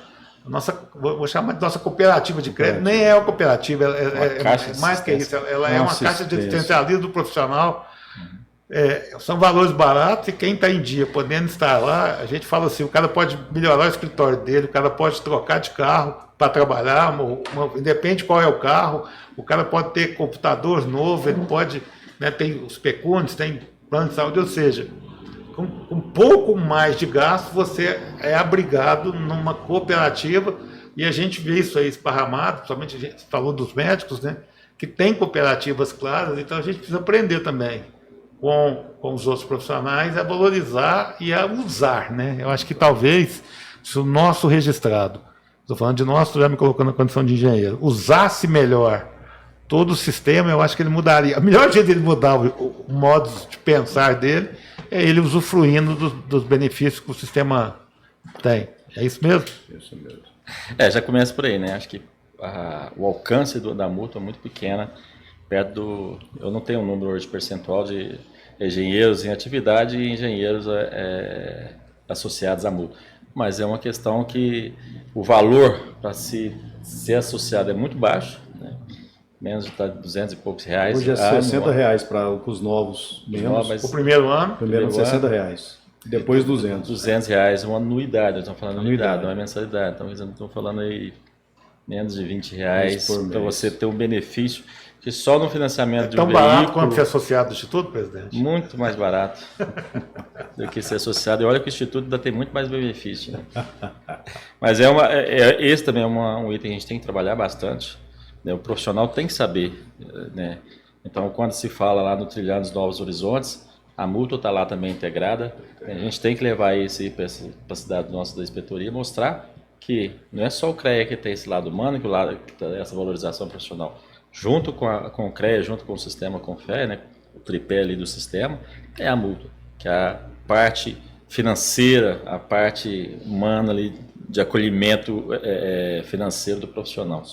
vou chamar de nossa cooperativa de crédito. Nem é uma cooperativa, é mais que isso, ela é uma caixa de assistencialismo do profissional. São valores baratos e quem está em dia, podendo estar lá, a gente fala assim, o cara pode melhorar o escritório dele, o cara pode trocar de carro para trabalhar, independe qual é o carro, o cara pode ter computador novo, ele pode, né, tem os pecúnios, tem plano de saúde, ou seja, com um pouco mais de gasto, você é abrigado numa cooperativa, e a gente vê isso aí esparramado, principalmente a gente falou dos médicos, né, que tem cooperativas claras, então a gente precisa aprender também com os outros profissionais a valorizar e a usar, né? Eu acho que talvez, se o nosso registrado estou falando de nós, tu já me colocou na condição de engenheiro, usasse melhor todo o sistema, eu acho que ele mudaria. O melhor jeito dele mudar o modo de pensar dele é ele usufruindo dos benefícios que o sistema tem. É isso mesmo? Isso mesmo. Já começa por aí, né? Acho que o alcance da multa é muito pequena, perto do... Eu não tenho um número hoje percentual de engenheiros em atividade e engenheiros associados à multa. Mas é uma questão que o valor para ser associado é muito baixo, né? Menos de 200 e poucos reais. Hoje é R$60 para os novos membros. O primeiro ano? Primeiro R$60. Depois 200. R$200, uma anuidade. Nós estamos falando de anuidade, não é mensalidade. Então, estamos falando aí menos de R$20 para você ter um benefício que só no financiamento de um veículo... É tão barato quanto ser associado ao Instituto, presidente? Muito mais barato do que ser associado. E olha que o Instituto ainda tem muito mais benefício. Né? Mas esse também é um item que a gente tem que trabalhar bastante. Né? O profissional tem que saber. Né? Então, quando se fala lá no Trilhando os Novos Horizontes, a multa está lá também integrada. A gente tem que levar isso para a cidade nossa da inspetoria, mostrar que não é só o CREA que tem esse lado humano, que tem essa valorização profissional. Junto com o CREA, junto com o sistema Confé, né, o tripé ali do sistema, é a multa, que é a parte financeira, a parte humana ali de acolhimento financeiro do profissional.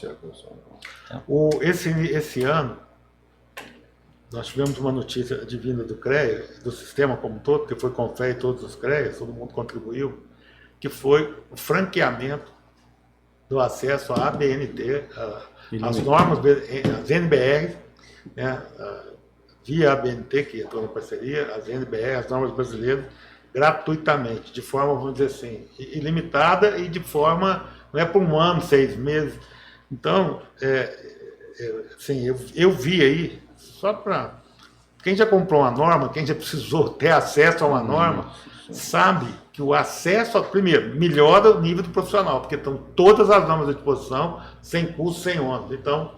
Esse ano, nós tivemos uma notícia advinda do CREA, do sistema como um todo, que foi Confé e todos os CREAs, todo mundo contribuiu, que foi o franqueamento do acesso à ABNT, as normas, as NBR, né, via ABNT, que entrou na parceria, as NBR, as normas brasileiras, gratuitamente, de forma, vamos dizer assim, ilimitada e de forma, não é por um ano, 6 meses. Então, assim, eu vi aí, só para... Quem já comprou uma norma, quem já precisou ter acesso a uma norma, sabe que o acesso, primeiro, melhora o nível do profissional, porque estão todas as normas à disposição, sem custo, sem ônus. Então,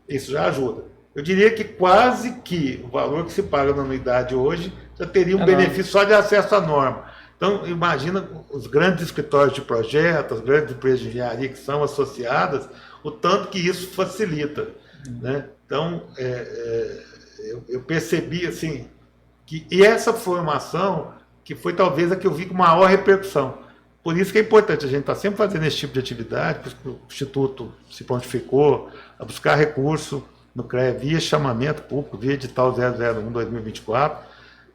isso já ajuda. Eu diria que quase que o valor que se paga na anuidade hoje já teria um benefício só de acesso à norma. Então, imagina os grandes escritórios de projetos, as grandes empresas de engenharia que são associadas, o tanto que isso facilita. Né? Então, eu percebi assim, que essa formação que foi talvez a que eu vi com maior repercussão. Por isso que é importante a gente estar sempre fazendo esse tipo de atividade, porque o Instituto se prontificou a buscar recurso no CREA via chamamento público, via edital 001-2024,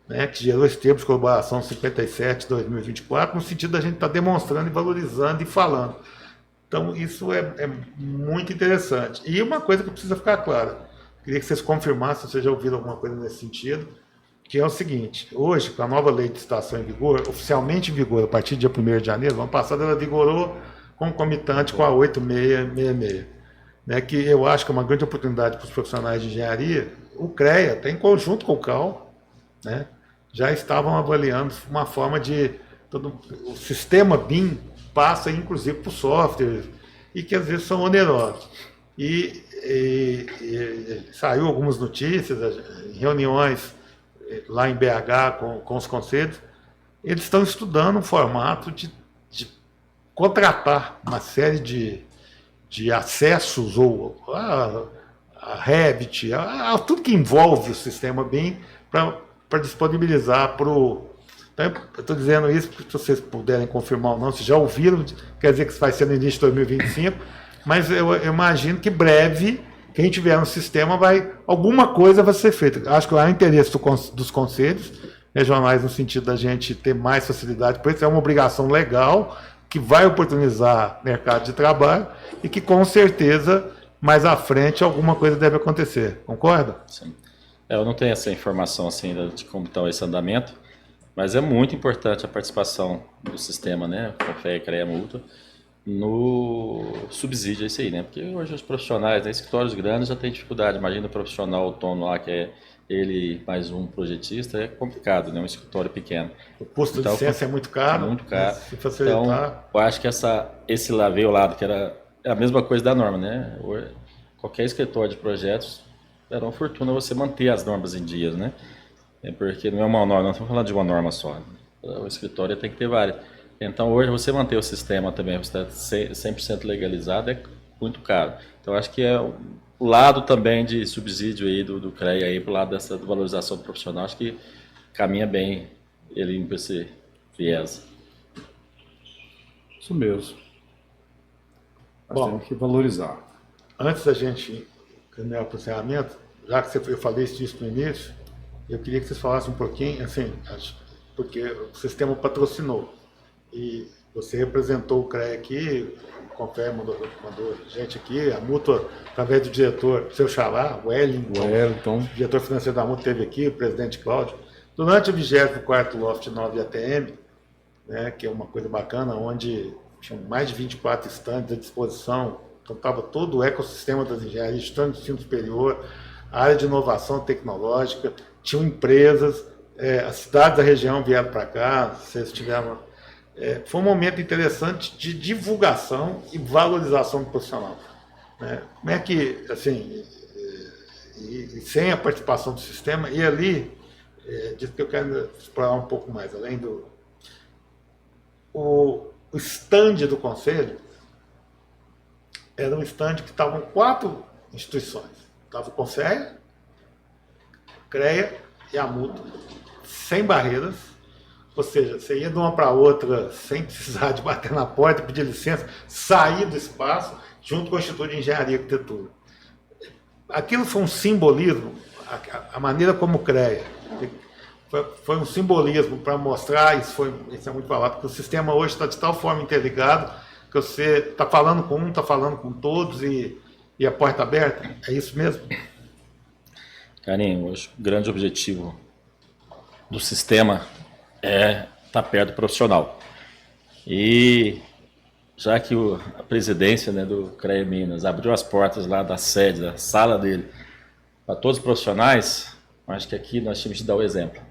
né, que gerou esse termo de colaboração 57-2024, no sentido da gente estar demonstrando e valorizando e falando. Então, isso é muito interessante. E uma coisa que precisa ficar clara, queria que vocês confirmassem se vocês já ouviram alguma coisa nesse sentido, que é o seguinte: hoje, com a nova lei de licitação em vigor, oficialmente em vigor a partir do dia 1º de janeiro, ano passado ela vigorou concomitante com a 8666, né, que eu acho que é uma grande oportunidade para os profissionais de engenharia. O CREA, até em conjunto com o CAL, né, já estavam avaliando uma forma de... o sistema BIM passa, inclusive, por softwares, e que às vezes são onerosos. E saiu algumas notícias, em reuniões lá em BH com os conselhos, eles estão estudando um formato de contratar uma série de acessos, ou a Revit, tudo que envolve o sistema BIM, para disponibilizar para o... Então, eu estou dizendo isso, se vocês puderem confirmar ou não, se já ouviram, quer dizer que isso vai ser no início de 2025, mas eu imagino que breve, quem tiver no sistema, alguma coisa vai ser feita. Acho que há interesse dos conselhos regionais no sentido da gente ter mais facilidade, por isso é uma obrigação legal que vai oportunizar mercado de trabalho e que com certeza mais à frente alguma coisa deve acontecer. Concorda? Sim. Eu não tenho essa informação assim de como está esse andamento, mas é muito importante a participação do sistema, né, Confé, CREA, Multa, no subsídio a isso aí, né? Porque hoje os profissionais, né, escritórios grandes já têm dificuldade. Imagina o profissional autônomo lá, que é ele mais um projetista, é complicado, né? Um escritório pequeno. O custo de licença é muito caro. É muito caro. Se facilitar... Então, eu acho que esse lá veio ao lado, que era a mesma coisa da norma, né? Qualquer escritório de projetos, era uma fortuna você manter as normas em dias, né? Porque não é uma norma, nós estamos falando de uma norma só. O escritório tem que ter várias. Então hoje você manter o sistema também, você está 100% legalizado, é muito caro. Então acho que é o lado também de subsídio aí do CREA aí, pro lado dessa valorização do profissional, acho que caminha bem ele indo para esse viés. Isso mesmo. Nós Bom, temos que valorizar. antes da gente caminhar para o encerramento, já que eu falei disso no início, eu queria que vocês falassem um pouquinho, assim, porque o sistema patrocinou. E você representou o CREA aqui, o Confé mandou gente aqui, a Mútua, através do diretor, seu xará, o Wellington. o diretor financeiro da Mútua esteve aqui, o presidente Cláudio. Durante o 24º Loft 9 ATM, né, que é uma coisa bacana, onde tinham mais de 24 estandes à disposição, então estava todo o ecossistema das engenharias, estande de ensino superior, a área de inovação tecnológica, tinham empresas, as cidades da região vieram para cá, vocês tiveram... foi um momento interessante de divulgação e valorização do profissional. Né? Como é que, assim, e sem a participação do sistema, e ali, disso que eu quero explorar um pouco mais, além do... O stand do Conselho era um stand que estavam 4 instituições. Estava o Conselho, o CREA e a Mútua, sem barreiras, ou seja, você ia de uma para outra sem precisar de bater na porta, pedir licença, sair do espaço, junto com o Instituto de Engenharia e Arquitetura. Aquilo foi um simbolismo, a maneira como o CREA foi um simbolismo para mostrar, isso é muito falado, porque o sistema hoje está de tal forma interligado que você está falando com um, está falando com todos e a porta aberta. É isso mesmo? Carinho, hoje o grande objetivo do sistema é estar perto do profissional. E já que a presidência, né, do CREA Minas abriu as portas lá da sede, da sala dele, para todos os profissionais, acho que aqui nós tínhamos que dar o exemplo.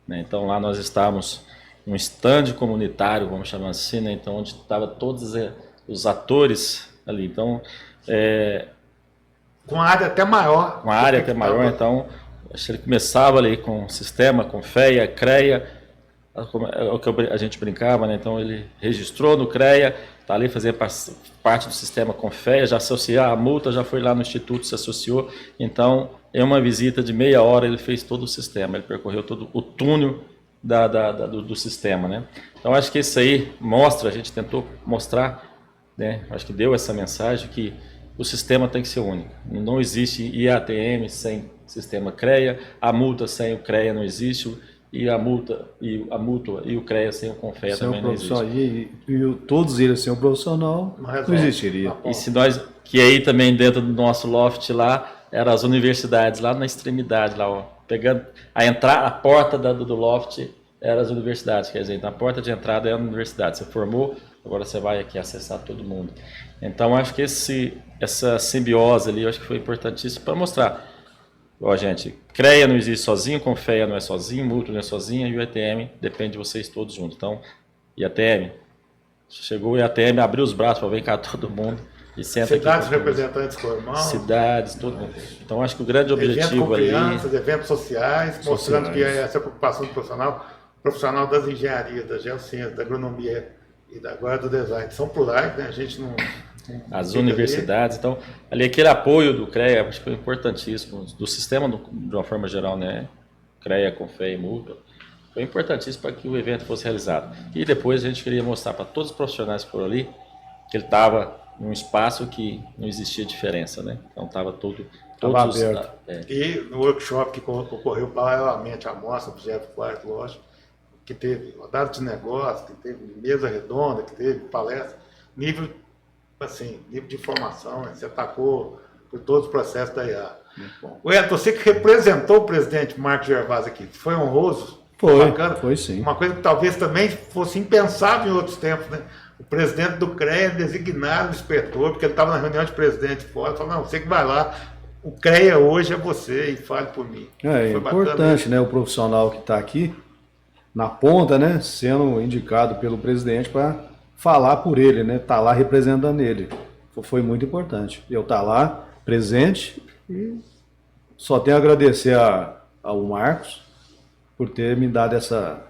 Né? Então lá nós estávamos um stand comunitário, vamos chamar assim, né? Então onde estavam todos os atores ali. Então, com uma área até maior. Uma área até maior, então acho que ele começava ali com o sistema, com FEA, CREA, o que a gente brincava, né? Então ele registrou no CREA, está ali fazendo parte do sistema com FEA, já associou a multa, já foi lá no Instituto, se associou. Então, em uma visita de meia hora, ele fez todo o sistema, ele percorreu todo o túnel do sistema, né? Então, acho que isso aí mostra, a gente tentou mostrar, né? Acho que deu essa mensagem que o sistema tem que ser único. Não existe IATM sem sistema CREA, a multa sem o CREA não existe, e a multa e o CREA sem o Confea também não existe. Todos eles sem o profissional não existiria. E se nós, que aí também dentro do nosso loft lá, eram as universidades lá na extremidade, lá, ó, pegando a porta do loft eram as universidades, quer dizer, a porta de entrada é a universidade. Você formou, agora você vai aqui acessar todo mundo. Então acho que essa simbiose ali, eu acho que foi importantíssimo para mostrar. Ó, gente, CREA não existe sozinho, Confea não é sozinho, Mútua não é sozinha e o IATM depende de vocês todos juntos. Então, IATM, chegou o IATM, abriu os braços para vir cá todo mundo e senta cidades aqui. Representantes com irmãos. Cidades, todo mundo. Então, acho que o grande objetivo ali... crianças, eventos sociais, mostrando que essa preocupação do profissional das engenharias, da geociência, da agronomia e agora do design, são plurais, né? A gente não... As universidades, então, ali aquele apoio do CREA, acho que foi importantíssimo, do sistema de uma forma geral, né, CREA, Confea e Mútua, foi importantíssimo para que o evento fosse realizado. E depois a gente queria mostrar para todos os profissionais que foram ali, que ele estava num espaço que não existia diferença, né, então estava todos aberto. E no workshop que ocorreu paralelamente à mostra do 24º Loft, que teve rodada de negócio, que teve mesa redonda, que teve palestra, nível de informação, né? Você atacou por todos os processos da IA. Você que representou o presidente Marcos Gervásio aqui, foi honroso? Foi, bacana? Foi sim. Uma coisa que talvez também fosse impensável em outros tempos, né? O presidente do CREA designar o inspetor, porque ele estava na reunião de presidente fora, falou, não, você que vai lá, o CREA hoje é você e fale por mim. É importante, né, o profissional que está aqui, na ponta, né, sendo indicado pelo presidente para falar por ele, né? Tá lá representando ele. Foi muito importante. Eu tá lá, presente, e só tenho a agradecer ao Marcos por ter me dado essa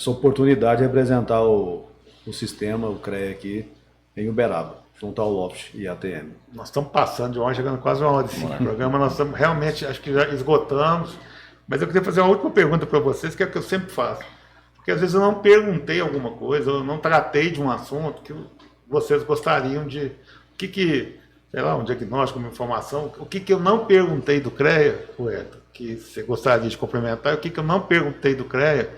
oportunidade de representar o o sistema, o CREA aqui em Uberaba, junto ao Loft e ATM. Nós estamos passando de uma hora, chegando quase uma hora de programa, nós estamos realmente, acho que já esgotamos, mas eu queria fazer uma última pergunta para vocês, que é o que eu sempre faço. Porque às vezes eu não perguntei alguma coisa, eu não tratei de um assunto que vocês gostariam de... sei lá, um diagnóstico, uma informação, o que eu não perguntei do CREA, Edson, que você gostaria de complementar, o que eu não perguntei do CREA,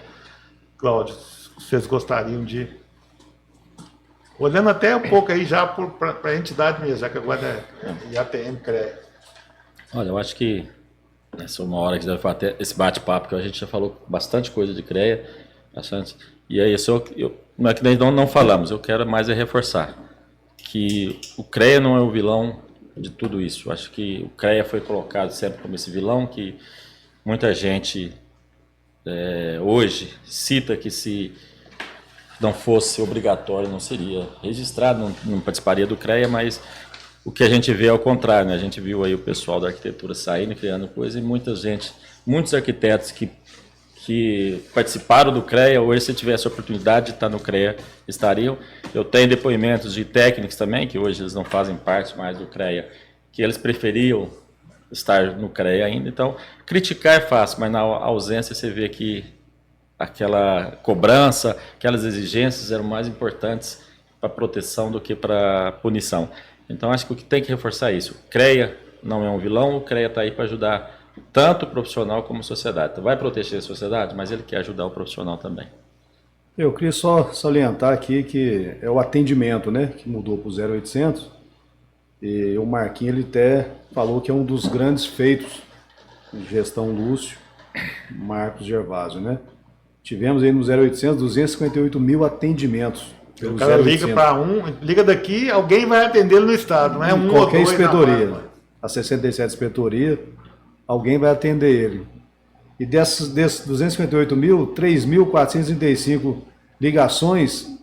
Cláudio, vocês gostariam de... Olhando até um pouco aí já para a entidade mesmo, já que agora é IATM CREA. Olha, eu acho que essa é uma hora que deve fazer até esse bate-papo, que a gente já falou bastante coisa de CREA, bastante, e aí não é que nós não falamos, eu quero mais reforçar que o CREA não é o vilão de tudo isso. Eu acho que o CREA foi colocado sempre como esse vilão que muita gente hoje cita que se não fosse obrigatório não seria registrado, não participaria do CREA, mas o que a gente vê é o contrário, né? A gente viu aí o pessoal da arquitetura saindo, criando coisa, e muitos arquitetos que participaram do CREA, hoje se tivesse a oportunidade de estar no CREA, estariam. Eu tenho depoimentos de técnicos também, que hoje eles não fazem parte mais do CREA, que eles preferiam estar no CREA ainda. Então, criticar é fácil, mas na ausência você vê que aquela cobrança, aquelas exigências eram mais importantes para proteção do que para punição. Então, acho que o que tem que reforçar é isso. O CREA não é um vilão, o CREA está aí para ajudar tanto o profissional como a sociedade. Então, vai proteger a sociedade, mas ele quer ajudar o profissional também. Eu queria só salientar aqui que é o atendimento, né, que mudou para o 0800, e o Marquinhos ele até falou que é um dos grandes feitos de gestão Lúcio, Marcos Gervásio, né? Tivemos aí no 0800 258 mil atendimentos. O cara liga para liga daqui, alguém vai atender no estado, não é um qualquer ou dois inspetoria, a 67 inspetoria, alguém vai atender ele. E desses 258 mil, 3.435 ligações,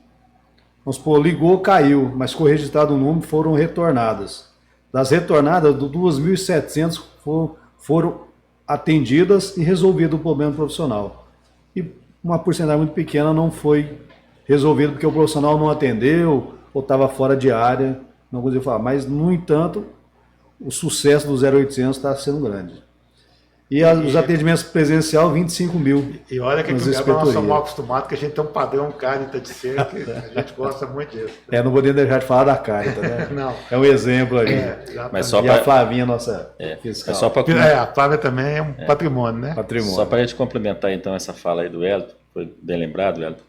vamos supor, ligou, caiu, mas ficou registrado o número, foram retornadas. Das retornadas, 2.700 foram atendidas e resolvido o problema profissional. E uma porcentagem muito pequena não foi resolvido porque o profissional não atendeu ou estava fora de área, não conseguiu falar. Mas, no entanto, o sucesso do 0800 está sendo grande. E os atendimentos presencial, 25 mil. E olha que nós somos mal acostumados, que a gente tem um padrão Carita de ser, que a gente gosta muito disso. Não podemos deixar de falar da Carita, né? Não. É um exemplo aí. Mas só e a Flavinha, nossa fiscal. Só a Flávia também é um patrimônio, né? Patrimônio. Só para a gente complementar, então, essa fala aí do Elton, foi bem lembrado, Elton.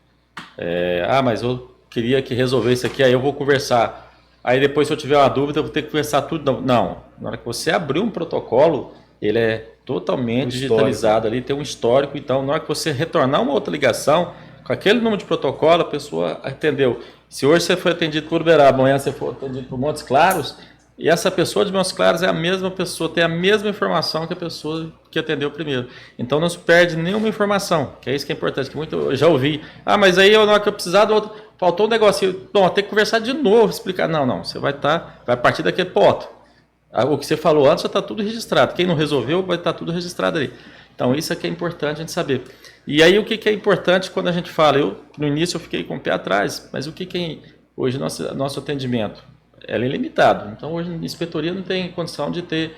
Mas eu queria que resolvesse aqui, aí eu vou conversar. Aí depois, se eu tiver uma dúvida, eu vou ter que conversar tudo. Não, na hora que você abrir um protocolo, ele é totalmente digitalizado ali, tem um histórico. Então, na hora que você retornar uma outra ligação, com aquele número de protocolo, a pessoa atendeu. Se hoje você foi atendido por Uberaba, amanhã você foi atendido por Montes Claros, e essa pessoa de Montes Claros é a mesma pessoa, tem a mesma informação que a pessoa que atendeu primeiro. Então não se perde nenhuma informação, que é isso que é importante, que muito eu já ouvi. Mas aí na hora que eu precisar do outro, faltou um negocinho, tem que conversar de novo, explicar. Não, você vai partir daquele ponto. O que você falou antes já está tudo registrado. Quem não resolveu vai estar tudo registrado ali. Então isso é que é importante a gente saber. E aí o que é importante quando a gente fala? No início eu fiquei com o pé atrás, mas o que hoje nosso atendimento? Ela é limitado. Então hoje a inspetoria não tem condição de ter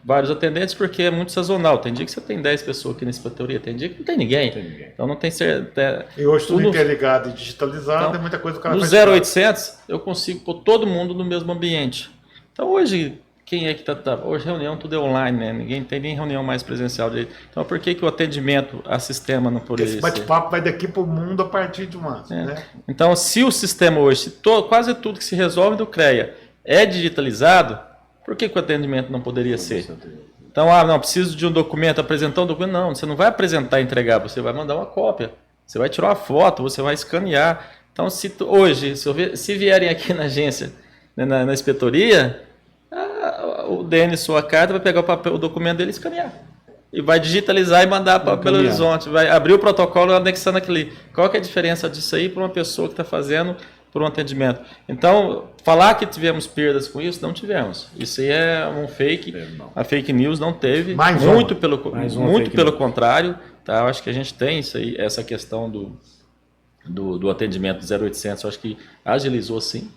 vários atendentes porque é muito sazonal. Tem dia que você tem 10 pessoas aqui na inspetoria, tem dia que não tem ninguém. Então não tem certeza. E hoje tudo interligado e digitalizado, então, é muita coisa que o cara no 0800 eu consigo pôr todo mundo no mesmo ambiente. Então hoje, quem é que está... Hoje reunião tudo é online, né? Ninguém tem nem reunião mais presencial. Então por que o atendimento a sistema não poderia ser? Esse bate-papo vai daqui para o mundo a partir de uma... Né? Então se o sistema hoje, quase tudo que se resolve do CREA é digitalizado, por que o atendimento não poderia ser? Então, não, preciso de um documento, apresentar um documento. Não, você não vai apresentar e entregar, você vai mandar uma cópia. Você vai tirar uma foto, você vai escanear. Então, se vierem aqui na agência, né, na inspetoria, o Denis, sua carta, vai pegar o documento dele e escanear. E vai digitalizar e mandar para Belo Horizonte. Vai abrir o protocolo anexando aquele. Qual que é a diferença disso aí para uma pessoa que está fazendo por um atendimento? Então, falar que tivemos perdas com isso, não tivemos. Isso aí é um fake. A fake news não teve. Muito pelo contrário. Tá? Eu acho que a gente tem isso aí, essa questão do atendimento do 0800, eu acho que agilizou sim,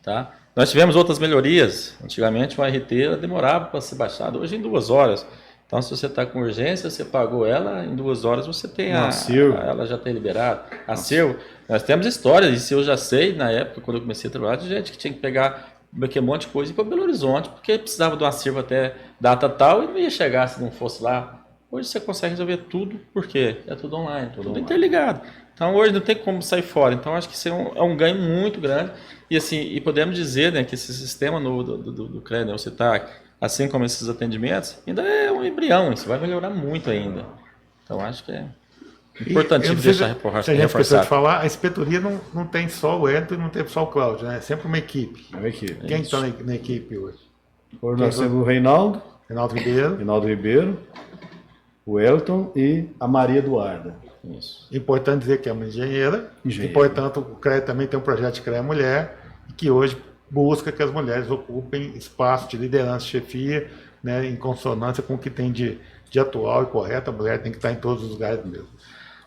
tá? Nós tivemos outras melhorias. Antigamente o ART demorava para ser baixado, hoje em 2 horas. Então, se você está com urgência, você pagou ela, em 2 horas você tem ela já tem liberado. Acervo, nós temos histórias, isso eu já sei, na época, quando eu comecei a trabalhar, de gente que tinha que pegar um monte de coisa e ir para Belo Horizonte, porque precisava de um acervo até data tal e não ia chegar se não fosse lá. Hoje você consegue resolver tudo, porque é tudo online, tudo interligado. Então, hoje não tem como sair fora. Então, acho que isso é um ganho muito grande. E, assim, e podemos dizer, né, que esse sistema novo do CREA, né, você está... assim como esses atendimentos, ainda é um embrião, isso vai melhorar muito ainda. Então, acho que é importantíssimo deixar reforçado. Se a gente esqueceu de falar, a inspetoria não tem só o Elton e não tem só o Cláudio, né? É sempre uma equipe. É uma equipe. Quem está na equipe hoje? Hoje nós temos o Reinaldo Ribeiro, o Elton e a Maria Eduarda. Isso. Importante dizer que é uma engenheira. E, portanto, o CREA também tem um projeto de CREA Mulher, que hoje busca que as mulheres ocupem espaço de liderança, chefia, né, em consonância com o que tem de atual e correto. A mulher tem que estar em todos os lugares mesmo.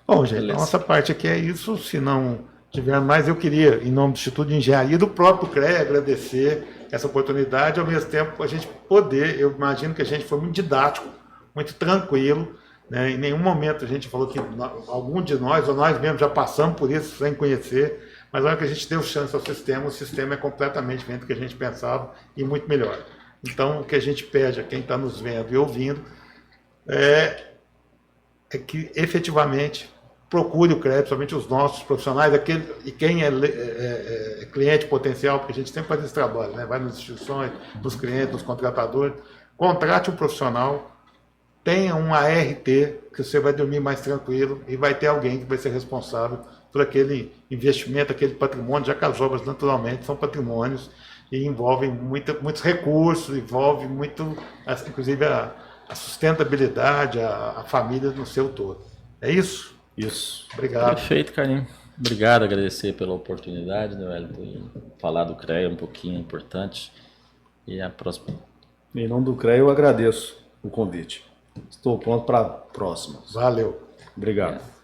Bom, gente, a nossa parte aqui é isso. Se não tiver mais, eu queria, em nome do Instituto de Engenharia do próprio CREA, agradecer essa oportunidade, ao mesmo tempo a gente poder, eu imagino que a gente foi muito didático, muito tranquilo, né? Em nenhum momento a gente falou que algum de nós, ou nós mesmos, já passamos por isso sem conhecer, mas na hora que a gente deu chance ao sistema, o sistema é completamente diferente do que a gente pensava e muito melhor. Então, o que a gente pede a quem está nos vendo e ouvindo é que efetivamente procure o CREA, principalmente os nossos profissionais, e quem é cliente potencial, porque a gente sempre faz esse trabalho, né? Vai nas instituições, nos clientes, nos contratadores, contrate um profissional, tenha um ART, que você vai dormir mais tranquilo e vai ter alguém que vai ser responsável por aquele investimento, aquele patrimônio, já que as obras naturalmente são patrimônios e envolvem muitos recursos, envolve muito, inclusive a sustentabilidade, a família no seu todo. É isso? Isso. Obrigado. Perfeito, Carlinhos. Obrigado, agradecer pela oportunidade, né, Wellington, e falar do CREA um pouquinho importante. E a próxima. Em nome do CREA, eu agradeço o convite. Estou pronto para a próxima. Valeu. Obrigado.